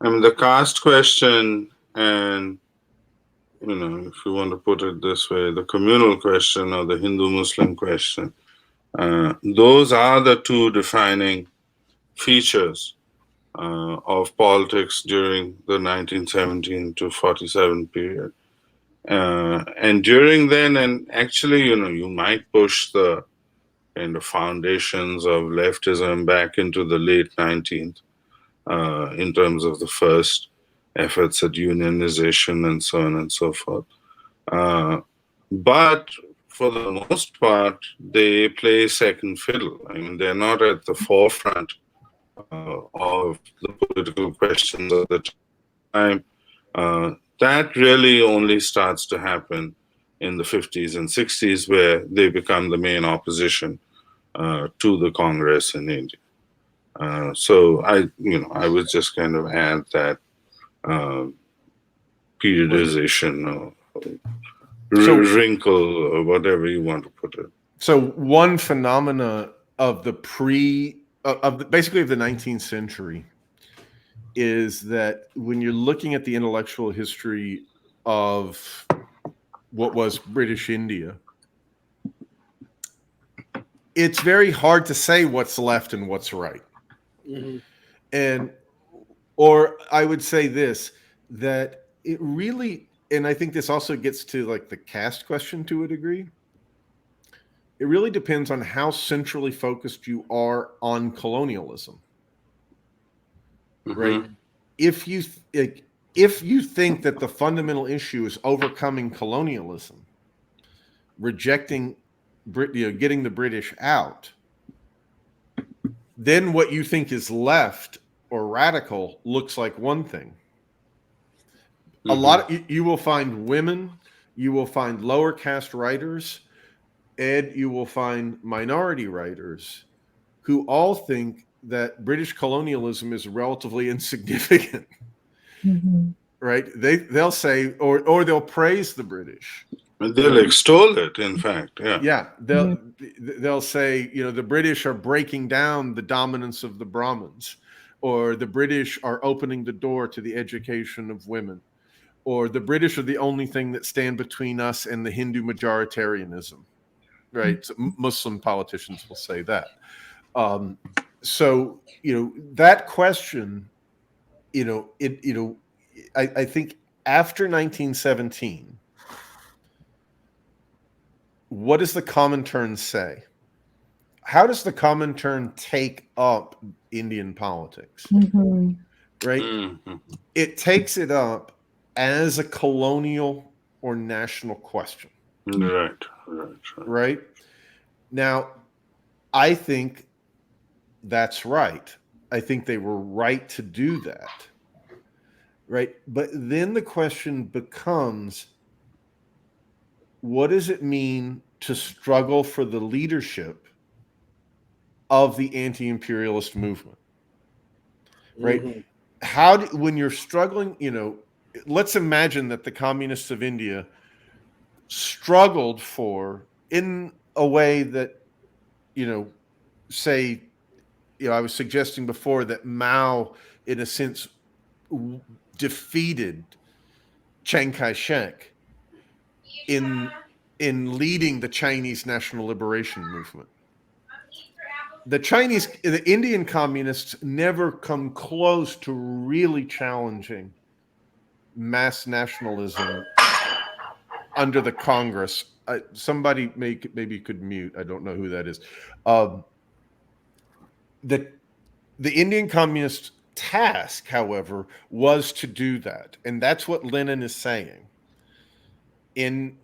the caste question and, if you want to put it this way, the communal question or the Hindu-Muslim question, those are the two defining features of politics during the 1917 to 47 period. And during then, and actually, you might push the kind of foundations of leftism back into the late 19th in terms of the first efforts at unionization and so on and so forth. But for the most part, they play second fiddle. I mean, they're not at the forefront of the political questions of the time. That really only starts to happen in the 50s and 60s, where they become the main opposition to the Congress in India. So I would just kind of add that periodization or wrinkle or whatever you want to put it. So one phenomena of basically of the 19th century is that when you're looking at the intellectual history of what was British India, it's very hard to say what's left and what's right. Mm-hmm. Or I would say this, that it really, and I think this also gets to like the caste question to a degree. It really depends on how centrally focused you are on colonialism. Mm-hmm. Right? If you think that the fundamental issue is overcoming colonialism, rejecting getting the British out, then what you think is left or radical looks like one thing. Mm-hmm. A lot of you will find women, you will find lower caste writers, and you will find minority writers who all think that British colonialism is relatively insignificant. Mm-hmm. Right? They'll say, or they'll praise the British. And they'll extol it, in fact. Yeah. Yeah. They'll say, the British are breaking down the dominance of the Brahmins, or the British are opening the door to the education of women, or the British are the only thing that stand between us and the Hindu majoritarianism. Right? So Muslim politicians will say that. So that question, I think after 1917, what does the Comintern say? How does the Comintern take up Indian politics? Mm-hmm. Right? Mm-hmm. It takes it up as a colonial or national question. Right? Now, I think that's right. I think they were right to do that. Right? But then the question becomes, what does it mean to struggle for the leadership of the anti-imperialist movement? Right? Mm-hmm. When you're struggling, let's imagine that the communists of India struggled for, in a way that, say, I was suggesting before that Mao, in a sense, defeated Chiang Kai-shek in leading the Chinese national liberation movement. The Indian communists never come close to really challenging mass nationalism under the Congress. Somebody maybe could mute. I don't know who that is. The Indian communist task, however, was to do that. And that's what Lenin is saying in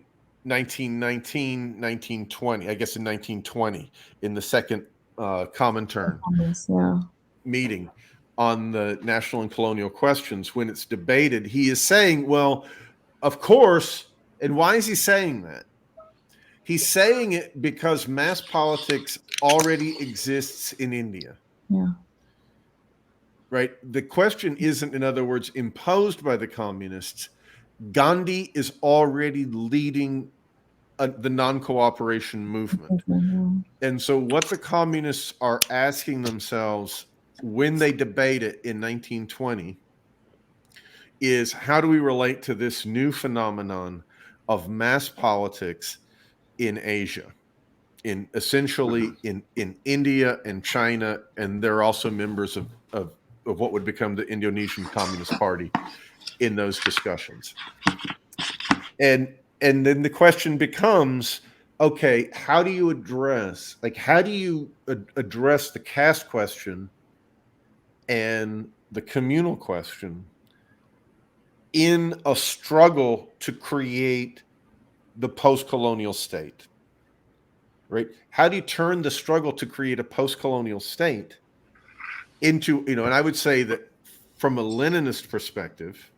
1919, 1920, I guess in 1920, in the second Comintern meeting on the national and colonial questions, when it's debated, he is saying, well, of course, and why is he saying that? He's saying it because mass politics already exists in India. Yeah. Right? The question isn't, in other words, imposed by the communists. Gandhi is already leading the non-cooperation movement. Mm-hmm. And so what the communists are asking themselves when they debate it in 1920 is, how do we relate to this new phenomenon of mass politics in Asia? essentially in India and China, and they're also members of what would become the Indonesian Communist Party in those discussions. And then the question becomes, okay, how do you address the caste question and the communal question in a struggle to create the post-colonial state? Right? How do you turn the struggle to create a post-colonial state into, and I would say that from a Leninist perspective,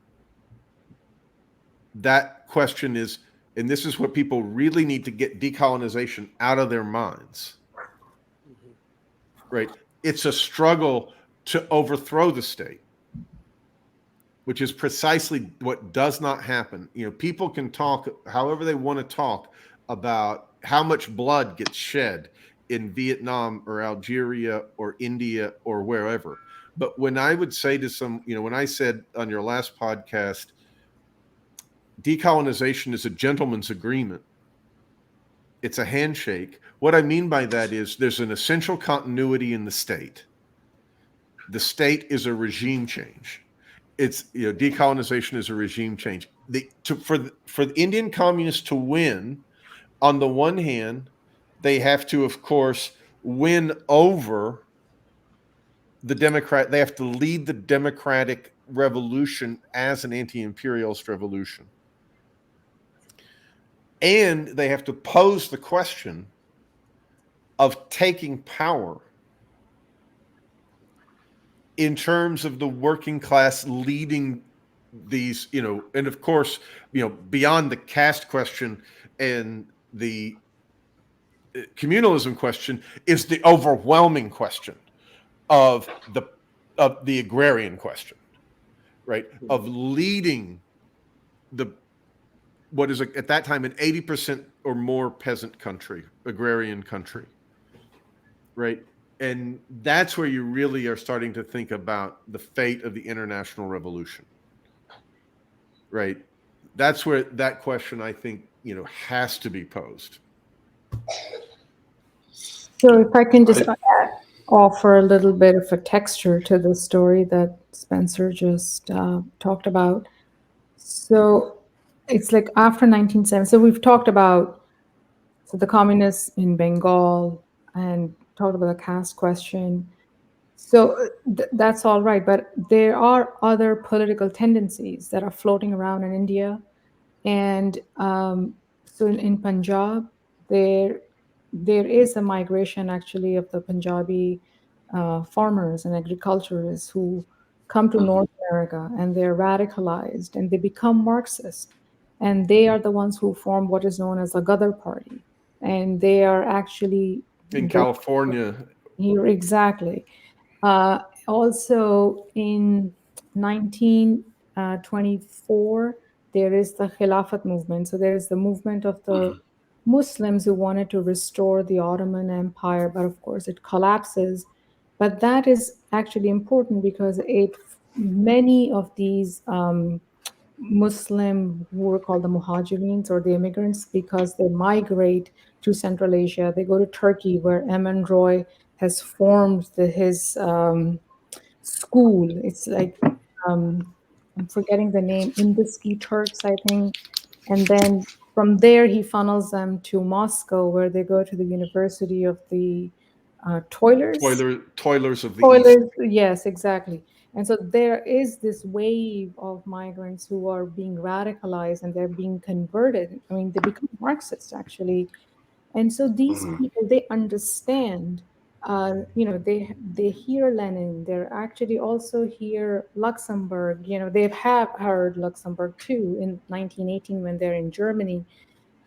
that question is, and this is what people really need to get decolonization out of their minds, right? It's a struggle to overthrow the state, which is precisely what does not happen. People can talk however they want to talk about how much blood gets shed in Vietnam or Algeria or India or wherever. But when I would say to when I said on your last podcast, decolonization is a gentleman's agreement, it's a handshake. What I mean by that is there's an essential continuity in the state. The state is a regime change. It's decolonization is a regime change. For the Indian communists to win, on the one hand, they have to, of course, win over the Democrat. They have to lead the democratic revolution as an anti-imperialist revolution. And they have to pose the question of taking power in terms of the working class leading these, and of course, beyond the caste question and the communalism question is the overwhelming question of the agrarian question, right? Of leading what is at that time an 80% or more peasant country, agrarian country, right? And that's where you really are starting to think about the fate of the international revolution, right? That's where that question, I think, has to be posed. So if I can just offer a little bit of a texture to the story that Spencer just talked about. So it's like after 1970. So we've talked about the communists in Bengal and talked about the caste question. So that's all right. But there are other political tendencies that are floating around in India. And so in Punjab, there is a migration actually of the Punjabi farmers and agriculturists who come to North America, and they're radicalized and they become Marxist. And they are the ones who form what is known as the Ghadar Party. And they are actually in California. Here, exactly. Also in 1924, there is the Khilafat movement. So there is the movement of the Muslims who wanted to restore the Ottoman Empire, but of course it collapses. But that is actually important because many of these Muslim who were called the Muhajireens or the immigrants, because they migrate to Central Asia, they go to Turkey, where M.N. Roy has formed his school. It's like I'm forgetting the name, Indusky Turks, I think. And then from there, he funnels them to Moscow, where they go to the University of the Toilers. Toilers of the East. Yes, exactly. And so there is this wave of migrants who are being radicalized and they're being converted. I mean, they become Marxists, actually. And so these people, they understand, they hear Lenin. They're actually also hear Luxembourg. They have heard Luxembourg too in 1918 when they're in Germany.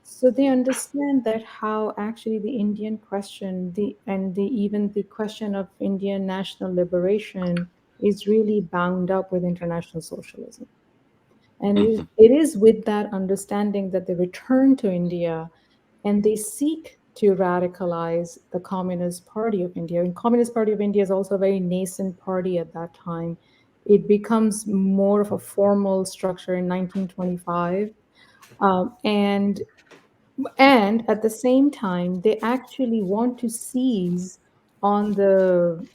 So they understand that how actually the Indian question, even the question of Indian national liberation is really bound up with international socialism. And it is with that understanding that they return to India and they seek to radicalize the Communist Party of India. And Communist Party of India is also a very nascent party at that time. It becomes more of a formal structure in 1925. And And at the same time, they actually want to seize on the,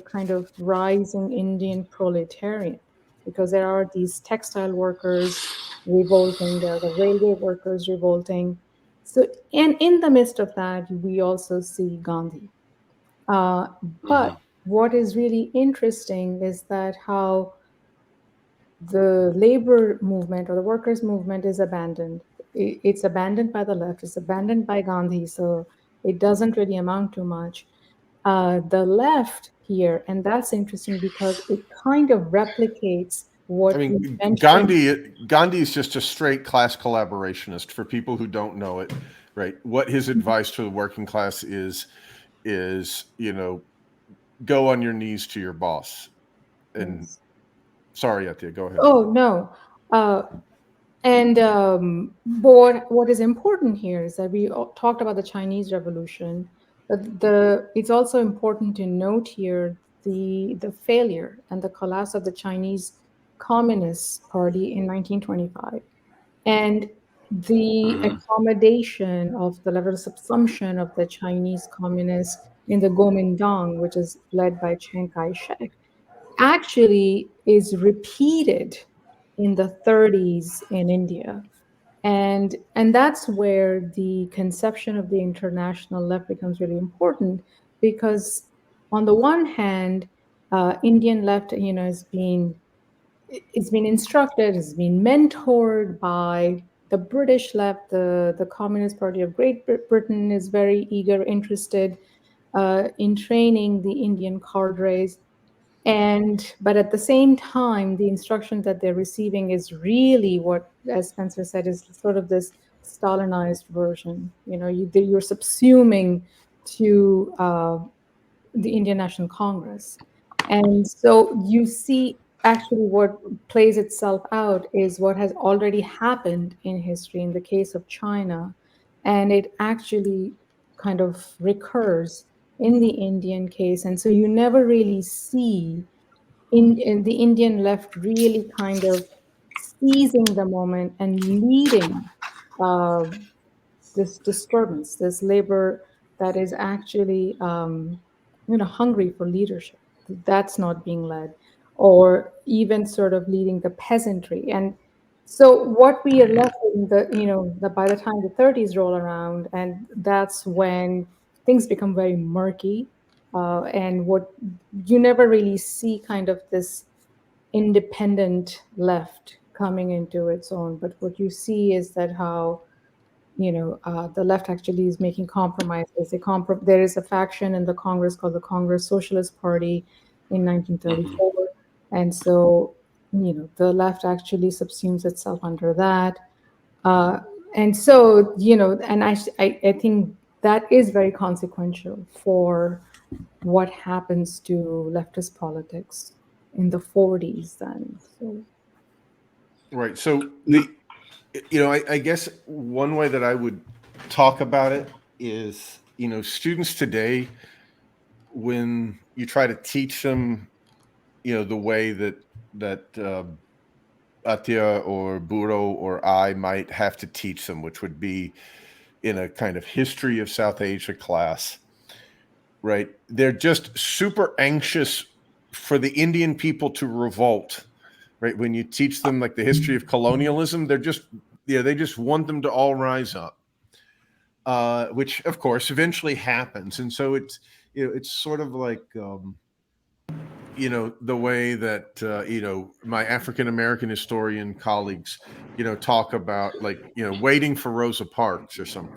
kind of rising Indian proletariat, because there are these textile workers revolting, there are the railway workers revolting. So, and in the midst of that, we also see Gandhi. Uh, but what is really interesting is that how the labor movement or the workers' movement is abandoned. It's abandoned by the left, it's abandoned by Gandhi, so it doesn't really amount to much. The left here, and that's interesting because it kind of replicates I what you mean, mentioned. Gandhi is just a straight class collaborationist. For people who don't know it, right? What his advice to the working class is go on your knees to your boss. And Yes. sorry, Atiya, go ahead. Oh, no. And what is important here is that we talked about the Chinese Revolution, but it's also important to note here the failure and the collapse of the Chinese Communist Party in 1925, and the accommodation of the level of subsumption of the Chinese communists in the Kuomintang, which is led by Chiang Kai-shek, actually is repeated in the 30s in India. And that's where the conception of the international left becomes really important, because on the one hand, Indian left, it's been instructed, it's been mentored by the British left. The Communist Party of Great Britain is very eager, interested in training the Indian cadres. But at the same time, the instruction that they're receiving is really what, as Spencer said, is sort of this Stalinized version. You're subsuming to the Indian National Congress. And so you see actually what plays itself out is what has already happened in history in the case of China. And it actually kind of recurs in the Indian case. And so you never really see in the Indian left really kind of seizing the moment and leading uh, this disturbance, this labor that is actually, hungry for leadership. That's not being led, or even sort of leading the peasantry. And so what we are left with, by the time the 30s roll around, and that's when things become very murky. And what you never really see kind of this independent left coming into its own, but what you see is that how the left actually is making compromises. There is a faction in the Congress called the Congress Socialist Party in 1934. And so, the left actually subsumes itself under that. And so, and I think that is very consequential for what happens to leftist politics in the 40s then. So. Right. So I guess one way that I would talk about it is, students today, when you try to teach them, the way that Atiya or Buro or I might have to teach them, which would be in a kind of history of South Asia class, right? They're just super anxious for the Indian people to revolt, right? When you teach them like the history of colonialism, they just want them to all rise up, which of course eventually happens. And so it's sort of like, the way that, my African-American historian colleagues, talk about like, waiting for Rosa Parks or something.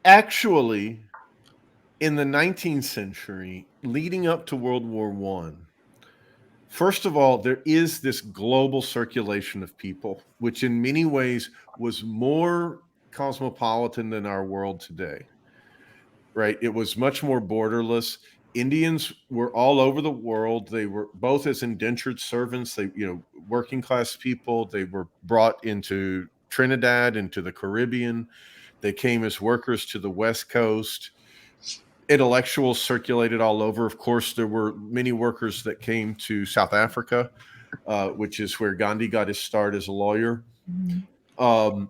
Actually, in the 19th century, leading up to World War I, first of all, there is this global circulation of people, which in many ways was more cosmopolitan than our world today, right? It was much more borderless. Indians were all over the world. They were both as indentured servants, they, working class people. They were brought into Trinidad, into the Caribbean. They came as workers to the West Coast. Intellectuals circulated all over. Of course, there were many workers that came to South Africa which is where Gandhi got his start as a lawyer. But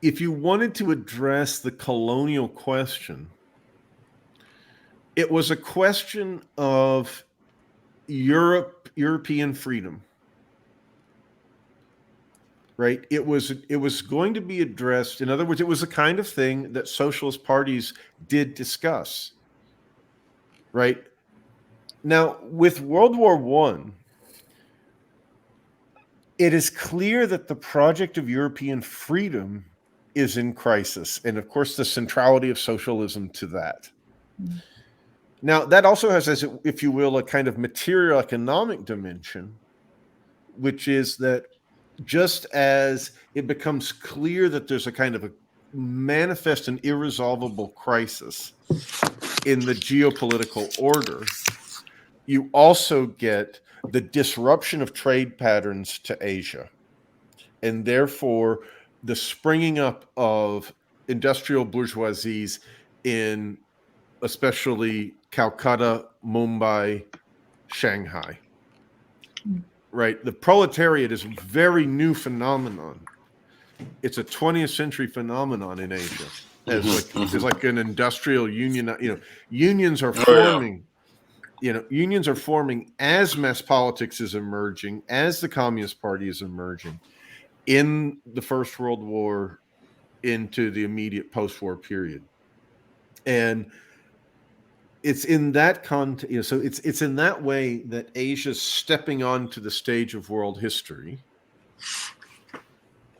if you wanted to address the colonial question, it was a question of European freedom, right? It was going to be addressed. In other words, it was the kind of thing that socialist parties did discuss, right? Now, with World War I, it is clear that the project of European freedom is in crisis, and of course, the centrality of socialism to that. Now, that also has, as if you will, a kind of material economic dimension, which is that just as it becomes clear that there's a kind of a manifest and irresolvable crisis in the geopolitical order, you also get the disruption of trade patterns to Asia, and therefore the springing up of industrial bourgeoisies in especially Calcutta, Mumbai, Shanghai. Right? The proletariat is a very new phenomenon. It's a 20th century phenomenon in Asia. It's like an industrial union. Unions are forming. Unions are forming as mass politics is emerging, as the Communist Party is emerging in the First World War into the immediate post-war period. And it's in that context, so it's in that way that Asia's stepping onto the stage of world history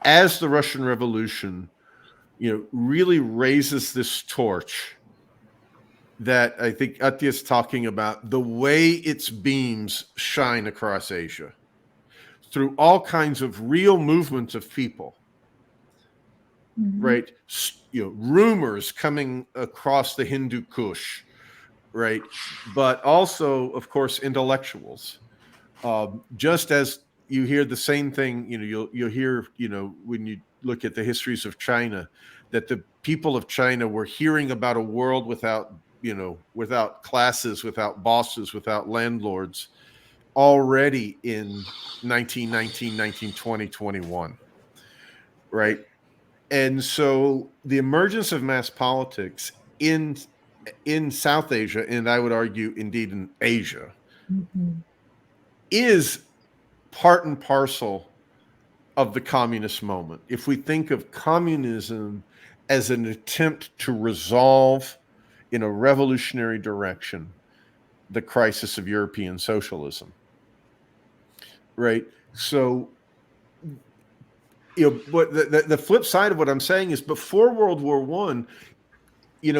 as the Russian Revolution, really raises this torch that I think Atiya is talking about, the way its beams shine across Asia through all kinds of real movements of people, right? Rumors coming across the Hindu Kush, right? But also, of course, intellectuals. Just as you hear the same thing, you'll hear, when you look at the histories of China, that the people of China were hearing about a world without classes, without bosses, without landlords, already in 1919, 1920, 21, right? And so the emergence of mass politics in South Asia, and I would argue indeed in Asia, is part and parcel of the communist moment. If we think of communism as an attempt to resolve in a revolutionary direction the crisis of European socialism, right? So, but the flip side of what I'm saying is, before World War I,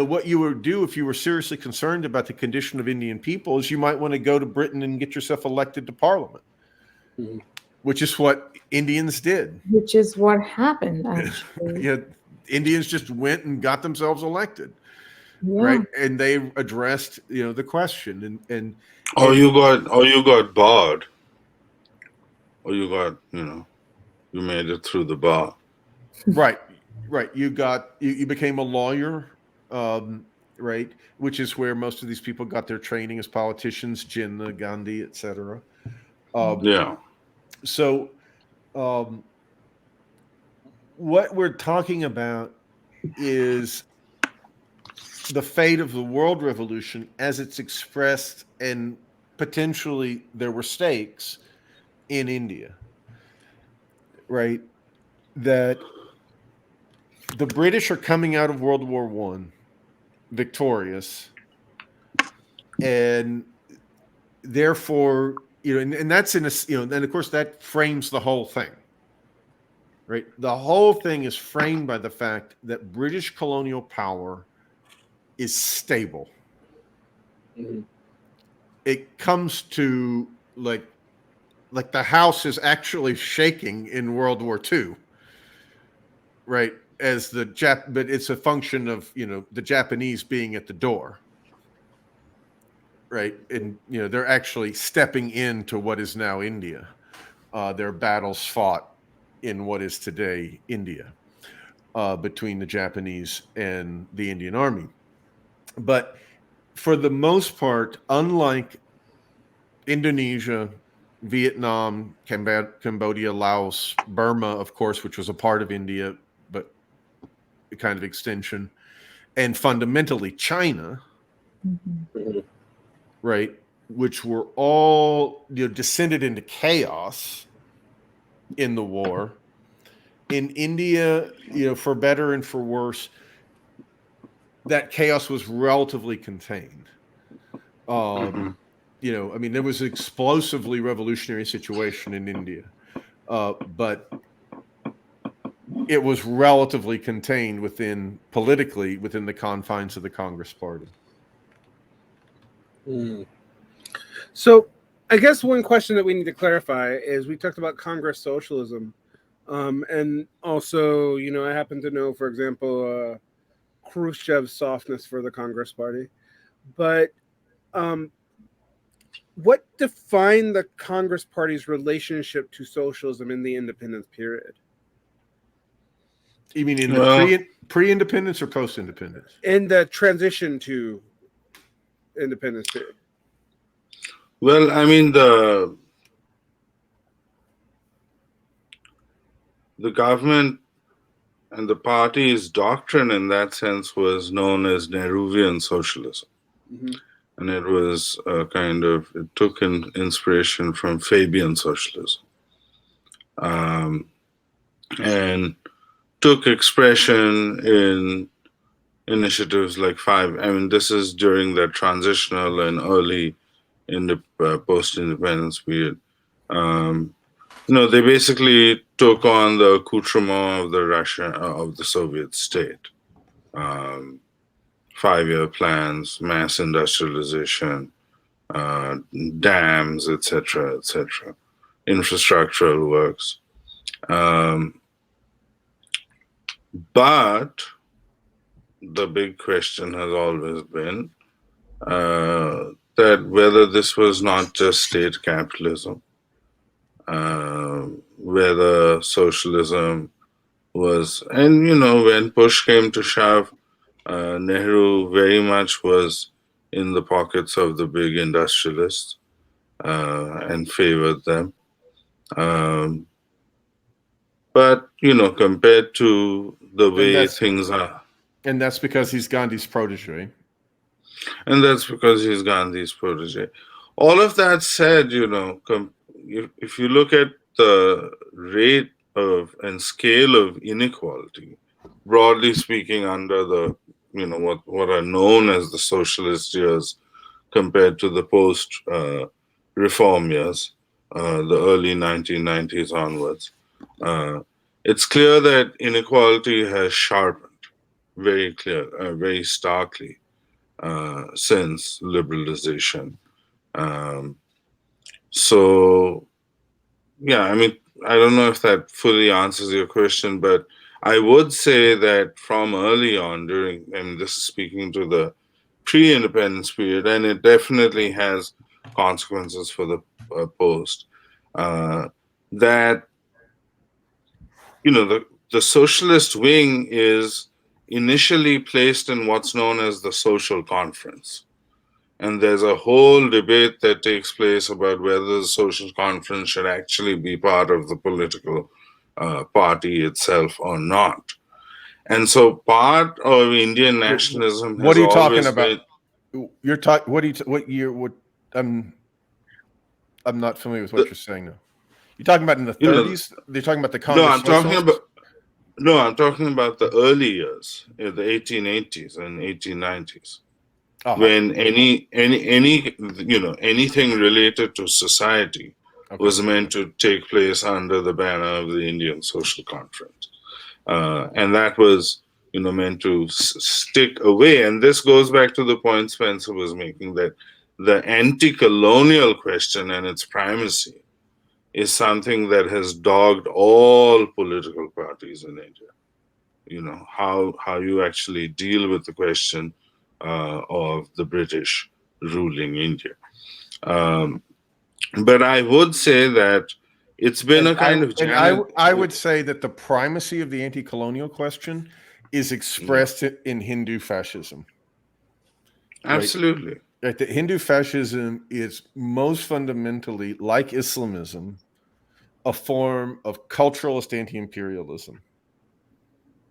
what you would do if you were seriously concerned about the condition of Indian people is you might want to go to Britain and get yourself elected to parliament, which is what Indians did. Which is what happened, actually. Indians just went and got themselves elected, right? And they addressed, the question, and you got barred, or you got, you made it through the bar. Right. You became a lawyer, right? Which is where most of these people got their training as politicians, Jinnah, Gandhi, etc. So, what we're talking about is the fate of the world revolution as it's expressed, and potentially there were stakes in India, right? That the British are coming out of World War I victorious, and therefore, and that's in a, and of course that frames the whole thing, right? The whole thing is framed by the fact that British colonial power is stable. It comes to like the house is actually shaking in World War II, right? But it's a function of, the Japanese being at the door, right? And, they're actually stepping into what is now India. There are battles fought in what is today India between the Japanese and the Indian Army. But for the most part, unlike Indonesia, Vietnam, Cambodia, Laos, Burma, of course, which was a part of India, but a kind of extension, and fundamentally China, right, which were all descended into chaos in the war. In India, for better and for worse, that chaos was relatively contained. There was an explosively revolutionary situation in India, but it was relatively contained politically within the confines of the Congress Party. So I guess one question that we need to clarify is we talked about Congress socialism. And also, I happen to know, for example, Khrushchev's softness for the Congress Party. But what defined the Congress Party's relationship to socialism in the independence period? You mean in the pre-independence or post-independence? In the transition to independence period. Well, I mean, the government and the party's doctrine in that sense was known as Nehruvian socialism. And it was it took inspiration from Fabian socialism. And took expression in initiatives like this is during the transitional and early in the post-independence period. They basically took on the accoutrement of the Soviet state. 5-year plans, mass industrialization, dams, etc., infrastructural works. But the big question has always been that whether this was not just state capitalism, whether socialism was, and when push came to shove, Nehru very much was in the pockets of the big industrialists and favored them. But, compared to the way things are. And that's because he's Gandhi's protege. And that's because he's Gandhi's protege. All of that said, if you look at the rate of and scale of inequality, broadly speaking, under the, what are known as the socialist years compared to the post-reform years, the early 1990s onwards, it's clear that inequality has sharpened very starkly since liberalization. I don't know if that fully answers your question, but I would say that from early on this is speaking to the pre-independence period, and it definitely has consequences for the post, that the socialist wing is initially placed in what's known as the social conference. And there's a whole debate that takes place about whether the social conference should actually be part of the political party itself or not. And so part of Indian nationalism what are you talking been, about? You're talking. I'm not familiar with what you're saying now. You're talking about in the 30s? They're talking about the Congress. I'm talking about the early years, the 1880s and 1890s, when anything related to society was meant to take place under the banner of the Indian Social Conference, and that was meant to stick away. And this goes back to the point Spencer was making, that the anti-colonial question and its primacy is something that has dogged all political parties in India. How you actually deal with the question of the British ruling India. But I would say that it's been I would say that the primacy of the anti-colonial question is expressed in Hindu fascism. Absolutely. Right, that Hindu fascism is most fundamentally, like Islamism, a form of culturalist anti-imperialism.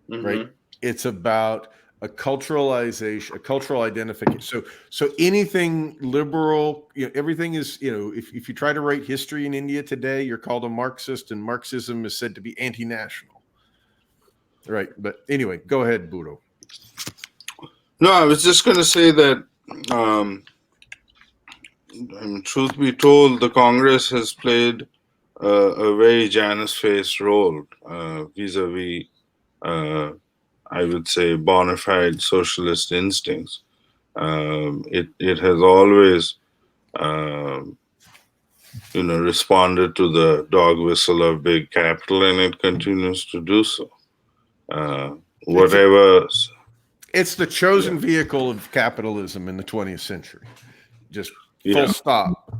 Right? It's about a culturalization, a cultural identification. So anything liberal, everything is, if you try to write history in India today, you're called a Marxist, and Marxism is said to be anti-national. Right. But anyway, go ahead, Budo. No, I was just going to say that, truth be told, the Congress has played a very Janus-faced role vis-a-vis, I would say, bona fide socialist instincts. It has always, responded to the dog whistle of big capital, and it continues to do so. Whatever. It's the chosen vehicle of capitalism in the 20th century. Just full stop.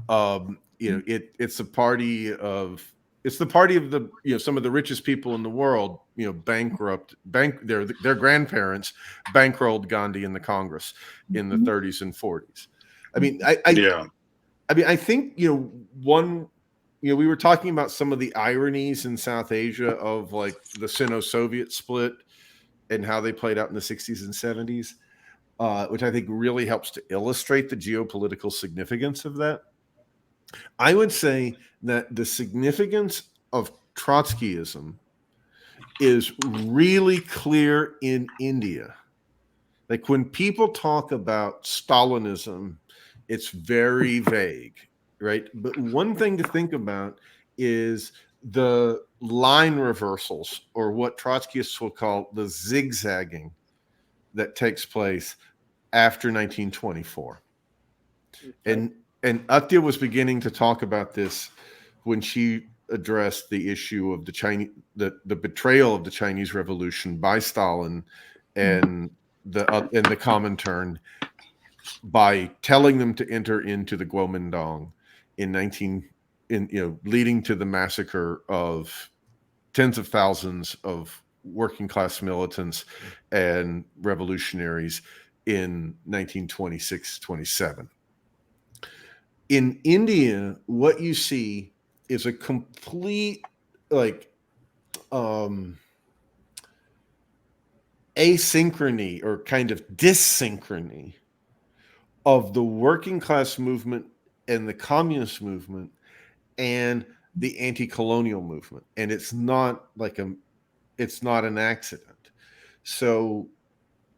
It's the party of the some of the richest people in the world. Their grandparents bankrolled Gandhi in the Congress in the 30s and 40s. I mean, I think we were talking about some of the ironies in South Asia of like the Sino-Soviet split and how they played out in the 60s and 70s. Which I think really helps to illustrate the geopolitical significance of that. I would say that the significance of Trotskyism is really clear in India. Like when people talk about Stalinism, it's very vague, right? But one thing to think about is the line reversals, or what Trotskyists will call the zigzagging, that takes place after 1924. And Atiya was beginning to talk about this when she addressed the issue of the betrayal of the Chinese Revolution by Stalin and the Comintern by telling them to enter into the Kuomintang leading to the massacre of tens of thousands of working class militants and revolutionaries in 1926-27. In India, what you see is a complete asynchrony or kind of dyssynchrony of the working class movement and the communist movement and the anti-colonial movement. And it's not an accident. So,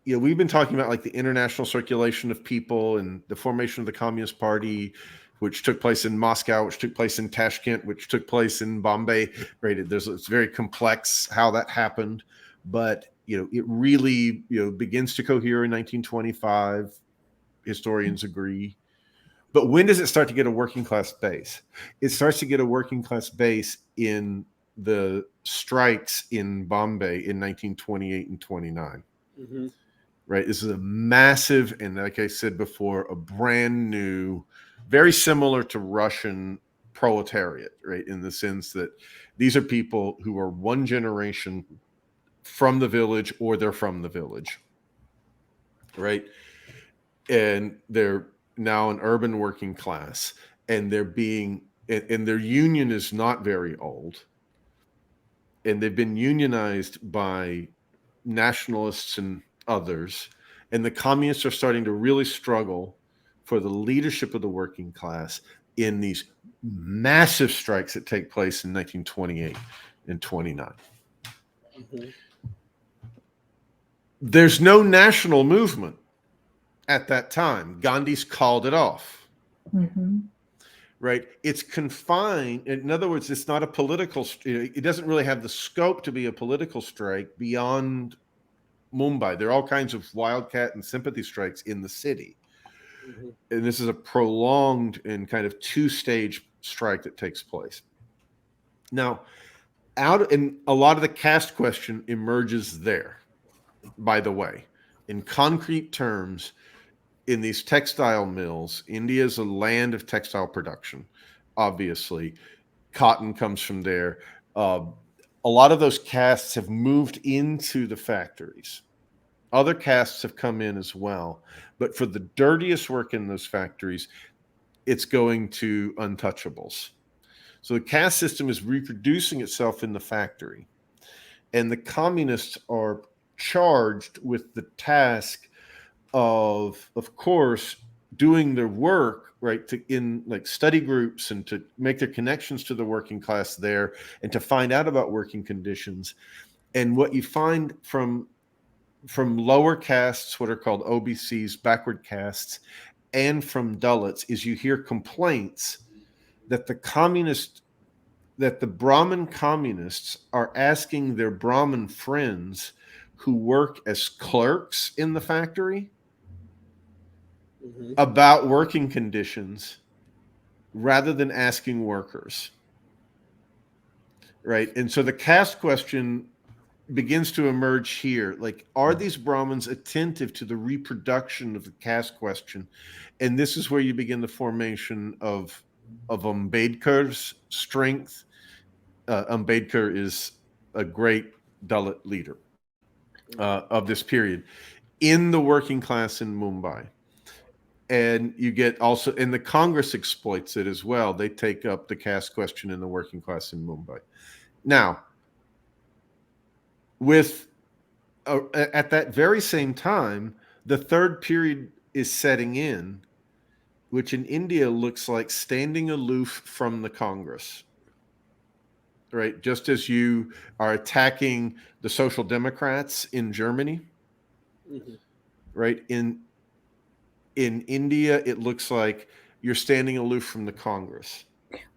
we've been talking about like the international circulation of people and the formation of the Communist Party, which took place in Moscow, which took place in Tashkent, which took place in Bombay. Right? It's very complex how that happened, but it really begins to cohere in 1925. Historians agree. But when does it start to get a working class base? It starts to get a working class base in the strikes in Bombay in 1928 and 29. Mm-hmm. Right. This is a massive, and like I said before, a brand new, very similar to Russian proletariat, right? In the sense that these are people who are one generation from the village, or they're from the village, right? And they're now an urban working class, and their union is not very old. And they've been unionized by nationalists and others, and the communists are starting to really struggle for the leadership of the working class in these massive strikes that take place in 1928 and 29. Mm-hmm. There's no national movement at that time. Gandhi's called it off. Mm-hmm. Right? It's confined. In other words, it's not a political. It doesn't really have the scope to be a political strike beyond Mumbai. There are all kinds of wildcat and sympathy strikes in the city. Mm-hmm. And this is a prolonged and kind of two-stage strike that takes place. Now, and a lot of the caste question emerges there, by the way. In concrete terms, in these textile mills, India is a land of textile production. Obviously, cotton comes from there. A lot of those castes have moved into the factories, Other castes have come in as well. But for the dirtiest work in those factories, it's going to untouchables. So the caste system is reproducing itself in the factory. And the communists are charged with the task of course, doing their work, right, in like study groups and to make their connections to the working class there and to find out about working conditions. And what you find from lower castes, what are called OBCs, backward castes, and from Dalits, is you hear complaints that the Brahmin communists are asking their Brahmin friends who work as clerks in the factory about working conditions rather than asking workers. Right? And so the caste question begins to emerge here. Like, are these Brahmins attentive to the reproduction of the caste question? And this is where you begin the formation of Ambedkar's strength. Ambedkar is a great Dalit leader of this period in the working class in Mumbai. And you get also, and the Congress exploits it as well. They take up the caste question in the working class in Mumbai. Now, at that very same time, the third period is setting in, which in India looks like standing aloof from the Congress. Right? Just as you are attacking the Social Democrats in Germany, right? In India, it looks like you're standing aloof from the Congress.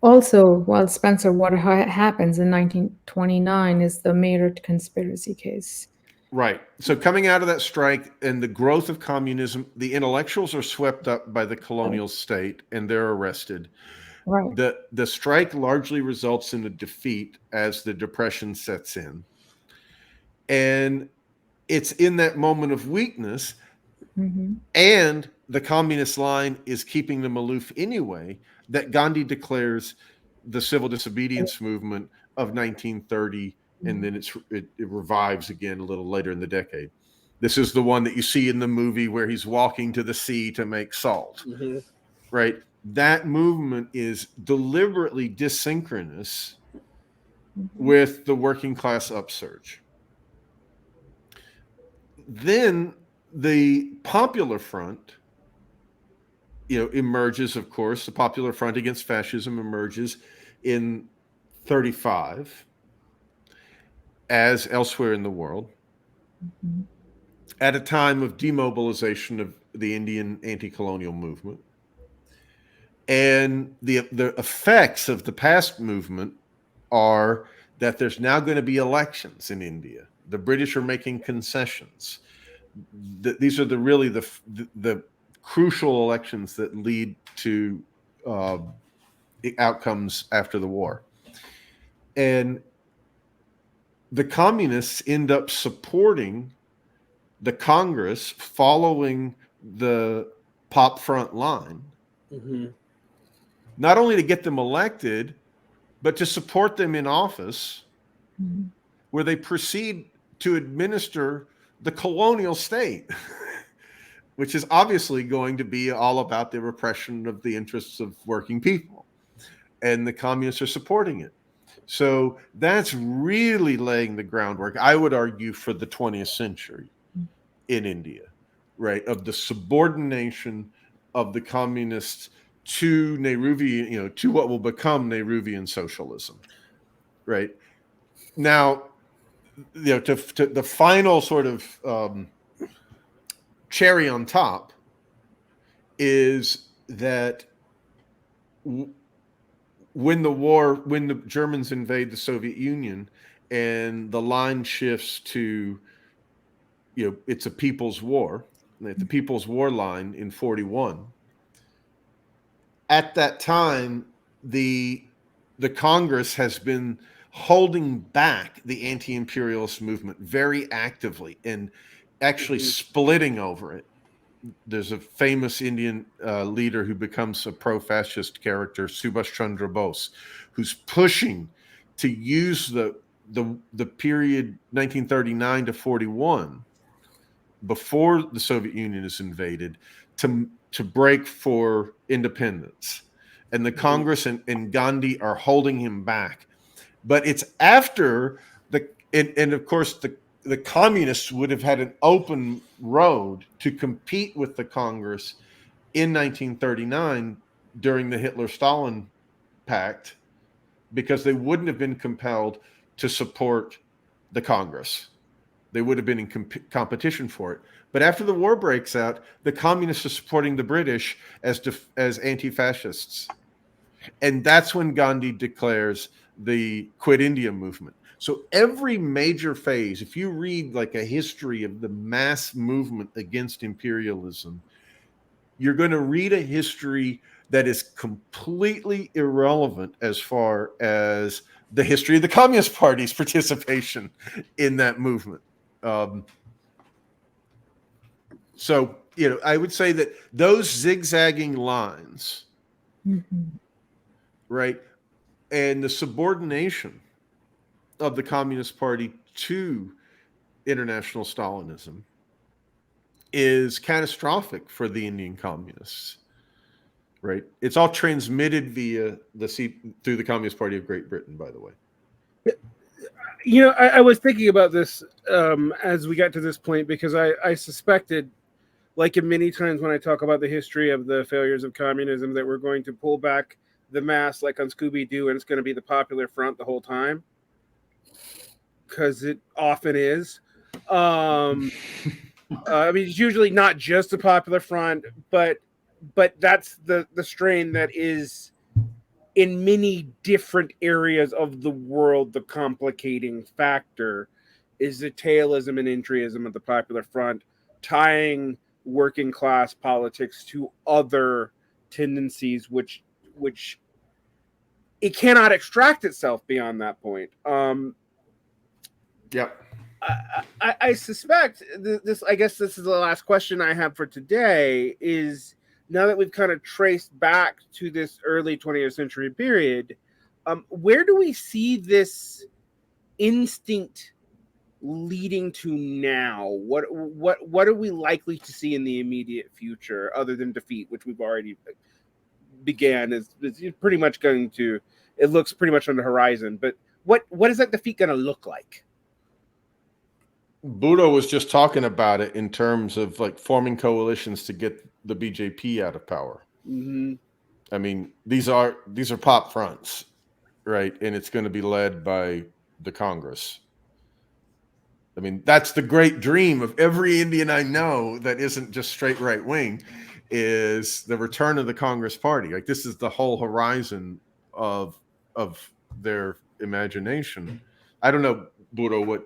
Also, while Spencer, what happens in 1929 is the Meerut conspiracy case. Right. So coming out of that strike and the growth of communism, the intellectuals are swept up by the colonial state and they're arrested. Right. The strike largely results in a defeat as the depression sets in. And it's in that moment of weakness, and the communist line is keeping them aloof anyway, that Gandhi declares the civil disobedience movement of 1930, and then it revives again a little later in the decade. This is the one that you see in the movie where he's walking to the sea to make salt, right? That movement is deliberately dissynchronous with the working class upsurge. Then the Popular Front, emerges, of course. The Popular Front against Fascism emerges in 1935, as elsewhere in the world, at a time of demobilization of the Indian anti-colonial movement. And the effects of the past movement are that there's now going to be elections in India. The British are making concessions. These are really the crucial elections that lead to the outcomes after the war. And the communists end up supporting the Congress following the Pop Front line, not only to get them elected, but to support them in office, where they proceed to administer the colonial state, which is obviously going to be all about the repression of the interests of working people. And the communists are supporting it. So that's really laying the groundwork, I would argue, for the 20th century in India, right? Of the subordination of the communists to Nehruvian, to what will become Nehruvian socialism, right? Now, to the final sort of cherry on top is that when the Germans invade the Soviet Union and the line shifts to, it's a people's war, the People's War line in 1941. At that time, the Congress has been holding back the anti-imperialist movement very actively and actually splitting over it. There's a famous Indian leader who becomes a pro-fascist character, Subhash Chandra Bose, who's pushing to use the period 1939 to 41 before the Soviet Union is invaded to break for independence. And the Congress and Gandhi are holding him back. But it's after and of course the communists would have had an open road to compete with the Congress in 1939 during the Hitler-Stalin Pact, because they wouldn't have been compelled to support the Congress. They would have been in competition for it. But after the war breaks out, the communists are supporting the British as anti-fascists. And that's when Gandhi declares the Quit India movement. So every major phase, if you read like a history of the mass movement against imperialism, you're going to read a history that is completely irrelevant as far as the history of the Communist Party's participation in that movement. So, I would say that those zigzagging lines, right, and the subordination of the Communist Party to international Stalinism is catastrophic for the Indian communists, right? It's all transmitted via through the Communist Party of Great Britain, by the way. I was thinking about this as we got to this point, because I suspected, like in many times when I talk about the history of the failures of communism, that we're going to pull back the mask like on Scooby-Doo, and it's going to be the Popular Front the whole time, because it often is. It's usually not just the Popular Front, but that's the strain that is in many different areas of the world. The complicating factor is the tailism and entryism of the Popular Front, tying working class politics to other tendencies, which it cannot extract itself beyond that point. Yep. I suspect this. I guess this is the last question I have for today. Is, now that we've kind of traced back to this early 20th century period, where do we see this instinct leading to now? What are we likely to see in the immediate future, other than defeat, which we've already began? Is pretty much going to. It looks pretty much on the horizon. But what is that defeat going to look like? Budo was just talking about it in terms of like forming coalitions to get the BJP out of power. Mm-hmm. I mean, these are pop fronts, right? And it's going to be led by the Congress. I mean, that's the great dream of every Indian I know that isn't just straight right wing, is the return of the Congress Party. Like, this is the whole horizon of their imagination. I don't know, Budo,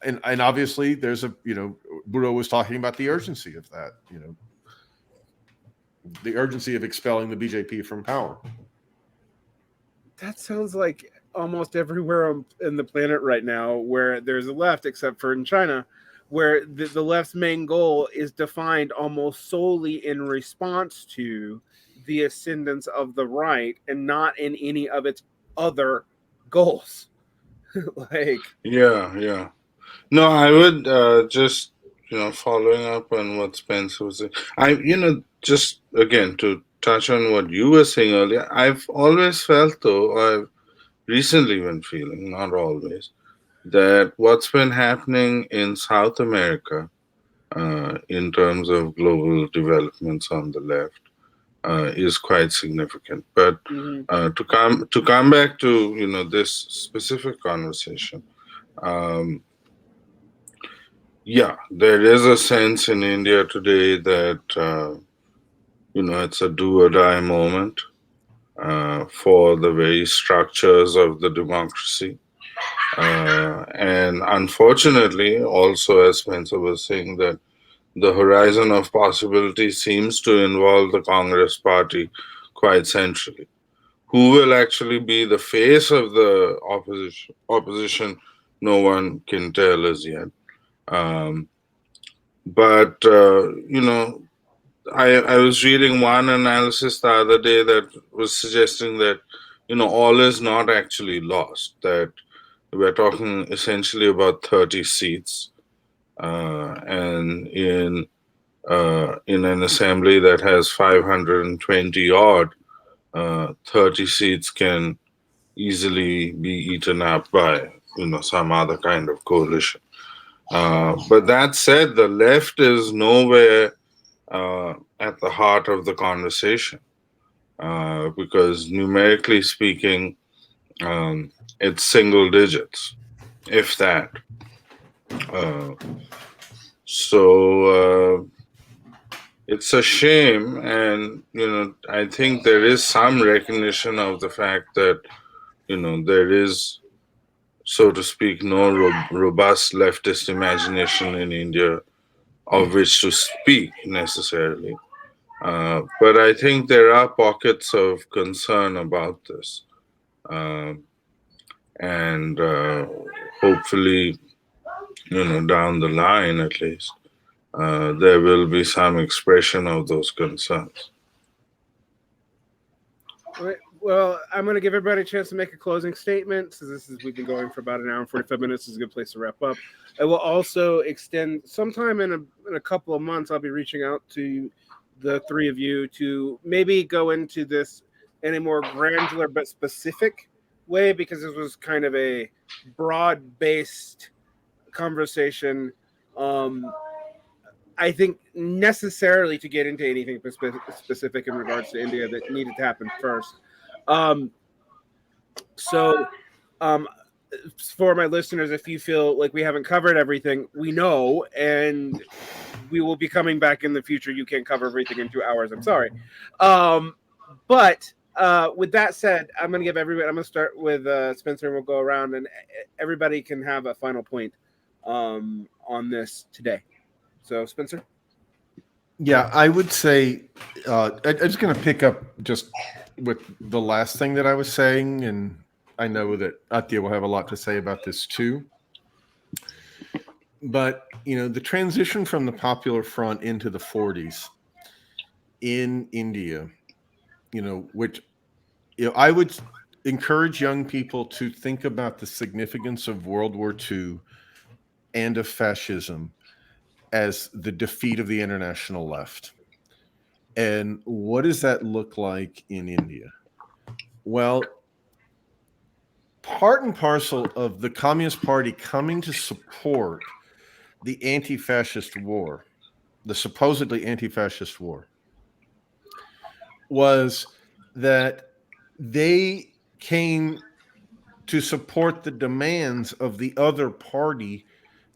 and obviously there's Budo was talking about the urgency of that, the urgency of expelling the BJP from power. That sounds like almost everywhere in the planet right now where there's a left, except for in China, where the left's main goal is defined almost solely in response to the ascendance of the right and not in any of its other goals. Yeah. No, I would just following up on what Spencer was saying. Just again to touch on what you were saying earlier. I've always felt, though, I've recently been feeling, not always, that what's been happening in South America, in terms of global developments on the left, is quite significant. But to come back to this specific conversation, there is a sense in India today that it's a do or die moment for the very structures of the democracy, and unfortunately, also, as Spencer was saying, that the horizon of possibility seems to involve the Congress Party quite centrally. Who will actually be the face of the opposition? No one can tell as yet. But I was reading one analysis the other day that was suggesting that all is not actually lost. That we're talking essentially about 30 seats and in an assembly that has 520 odd, 30 seats can easily be eaten up by some other kind of coalition. But that said, the left is nowhere at the heart of the conversation because numerically speaking, it's single digits, if that. Uh, so it's a shame, and I think there is some recognition of the fact that there is, so to speak, no robust leftist imagination in India of which to speak necessarily. But I think there are pockets of concern about this. And hopefully, down the line at least, there will be some expression of those concerns. All right. Well, I'm going to give everybody a chance to make a closing statement. So we've been going for about an hour and 45 minutes. This is a good place to wrap up. I will also extend sometime in a couple of months. I'll be reaching out to the three of you to maybe go into this in a more granular but specific way, because this was kind of a broad-based conversation. I think necessarily to get into anything specific in regards to India that needed to happen first. For my listeners, if you feel like we haven't covered everything, we know, and we will be coming back in the future. You can't cover everything in 2 hours. I'm sorry. But with that said, I'm going to start with Spencer, and we'll go around, and everybody can have a final point on this today. So, Spencer? Yeah, I would say I'm just going to pick up just with the last thing that I was saying, and I know that Atiya will have a lot to say about this too. But, the transition from the Popular Front into the 40s in India, which I would encourage young people to think about the significance of World War II and of fascism as the defeat of the international left. And what does that look like in India? Well, part and parcel of the Communist Party coming to support the anti-fascist war, the supposedly anti-fascist war, was that they came to support the demands of the other party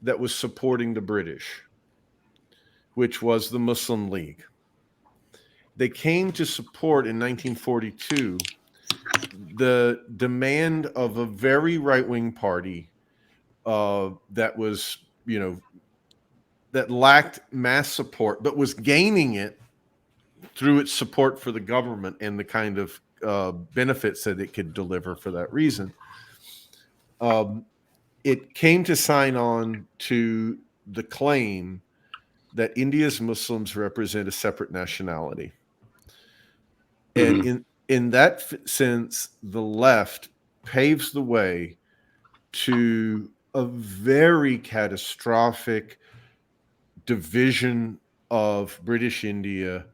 that was supporting the British, which was the Muslim League. They came to support in 1942 the demand of a very right-wing party that was, that lacked mass support, but was gaining it through its support for the government and the kind of benefits that it could deliver for that reason. It came to sign on to the claim that India's Muslims represent a separate nationality. Mm-hmm. And in that sense, the left paves the way to a very catastrophic division of British India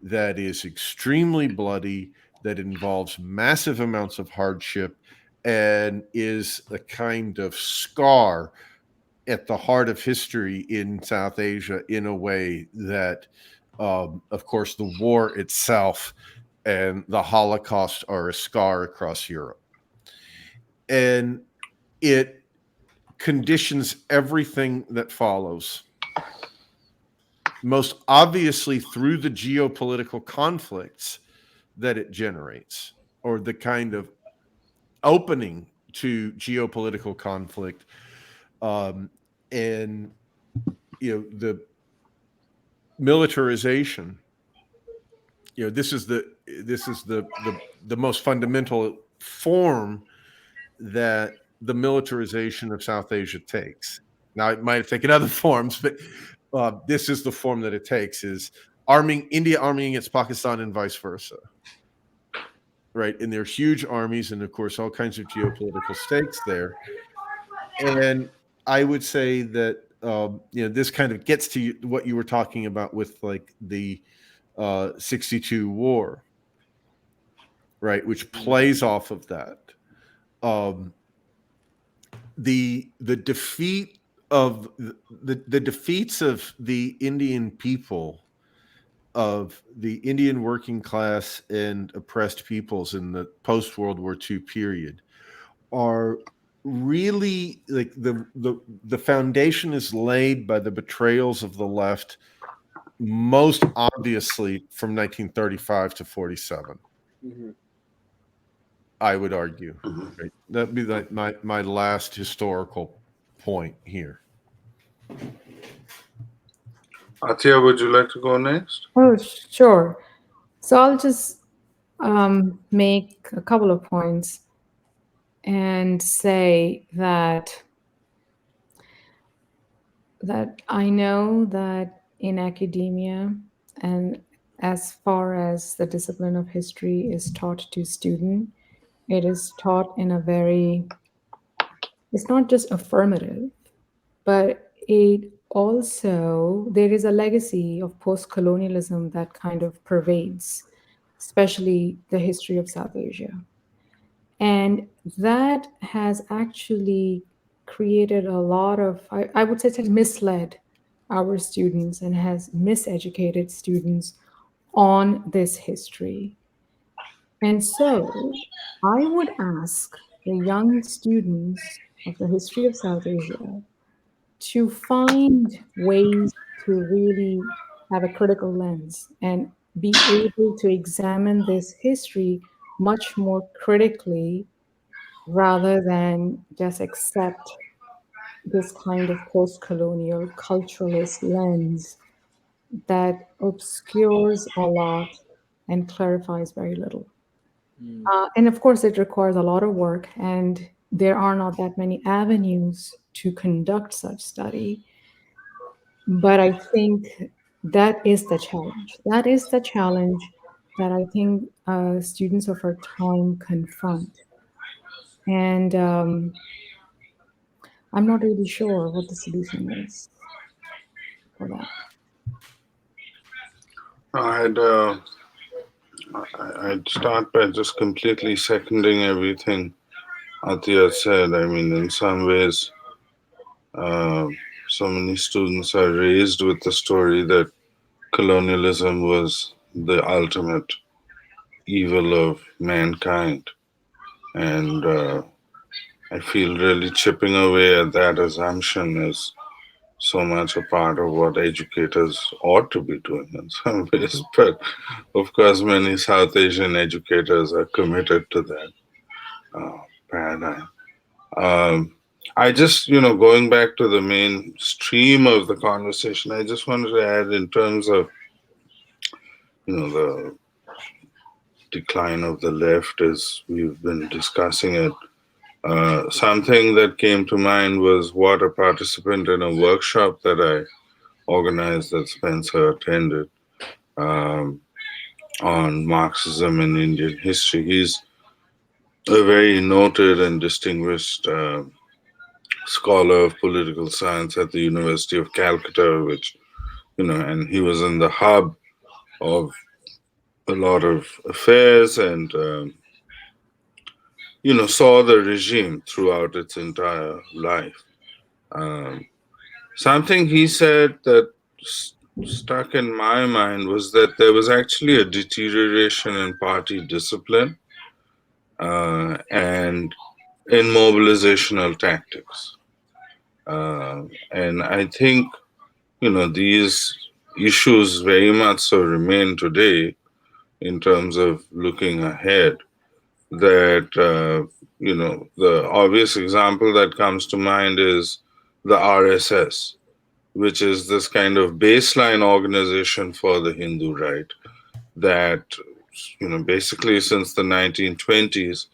that is extremely bloody, that involves massive amounts of hardship, and is a kind of scar at the heart of history in South Asia in a way that, of course, the war itself and the Holocaust are a scar across Europe. And it conditions everything that follows, most obviously through the geopolitical conflicts that it generates, or the kind of opening to geopolitical conflict, and the militarization. This is the most fundamental form that the militarization of South Asia takes. Now, it might have taken other forms, but this is the form that it takes: is India arming against Pakistan and vice versa. Right, and there's huge armies, and of course, all kinds of geopolitical stakes there. And I would say that this kind of gets to what you were talking about with like the 62 war, right, which plays off of that. The defeat of the defeats of the Indian people, of the Indian working class and oppressed peoples in the post-World War II period, are really like the foundation is laid by the betrayals of the left, most obviously from 1935 to 47. Mm-hmm. I would argue. Right? That'd be like my last historical point here. Atiya, would you like to go next? Oh, sure. So I'll just make a couple of points and say that I know that in academia, and as far as the discipline of history is taught to students, it is taught in a very, it's not just affirmative, but it also, there is a legacy of post-colonialism that kind of pervades, especially the history of South Asia. And that has actually created a lot of, I would say, it has misled our students and has miseducated students on this history. And so I would ask the young students of the history of South Asia to find ways to really have a critical lens and be able to examine this history much more critically, rather than just accept this kind of post-colonial culturalist lens that obscures a lot and clarifies very little. And of course, it requires a lot of work, and there are not that many avenues to conduct such study. But I think that is the challenge. That is the challenge that I think students of our time confront. And I'm not really sure what the solution is for that. I'd start by just completely seconding everything Atiya said. I mean, in some ways, so many students are raised with the story that colonialism was the ultimate evil of mankind. And I feel really chipping away at that assumption is so much a part of what educators ought to be doing in some ways. But of course, many South Asian educators are committed to that paradigm. I just, going back to the main stream of the conversation, I just wanted to add in terms of, the decline of the left as we've been discussing it. Something that came to mind was what a participant in a workshop that I organized that Spencer attended on Marxism in Indian history. He's a very noted and distinguished scholar of political science at the University of Calcutta, which, and he was in the hub of a lot of affairs and, saw the regime throughout its entire life. Something he said that stuck in my mind was that there was actually a deterioration in party discipline and in mobilizational tactics. And I think, these issues very much so remain today in terms of looking ahead. That, the obvious example that comes to mind is the RSS, which is this kind of baseline organization for the Hindu right that, basically since the 1920s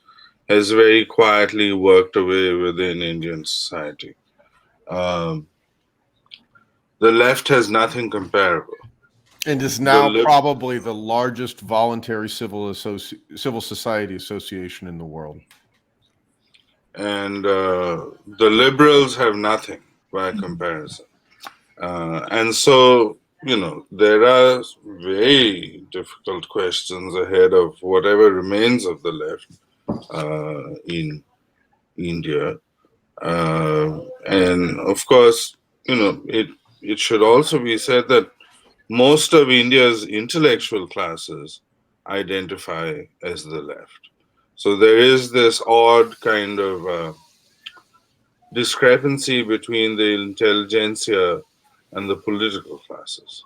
has very quietly worked away within Indian society. The left has nothing comparable. And is now probably the largest voluntary civil society association in the world. And the liberals have nothing by comparison. And so, there are very difficult questions ahead of whatever remains of the left in India. And of course, it should also be said that most of India's intellectual classes identify as the left. So there is this odd kind of discrepancy between the intelligentsia and the political classes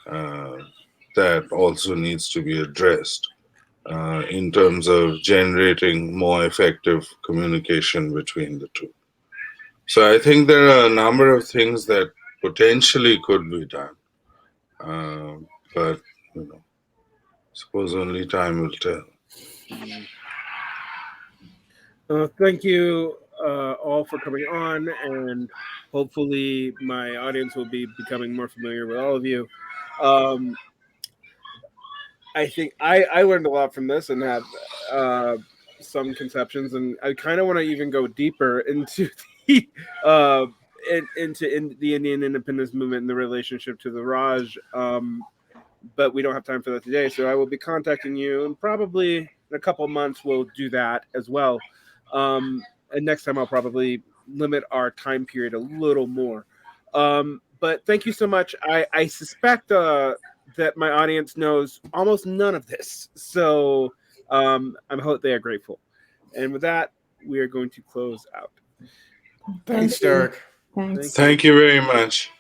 that also needs to be addressed in terms of generating more effective communication between the two. So I think there are a number of things that potentially could be done, but suppose only time will tell. Thank you all for coming on, and hopefully my audience will be becoming more familiar with all of you. I think I learned a lot from this and have some conceptions, and I kind of want to even go deeper into the the Indian independence movement and the relationship to the Raj. But we don't have time for that today, so I will be contacting you, and probably in a couple months we'll do that as well. And next time I'll probably limit our time period a little more. But thank you so much. I suspect that my audience knows almost none of this, so I hope they are grateful. And with that, we are going to close out. Thanks, Derick. Thanks. Thank you very much.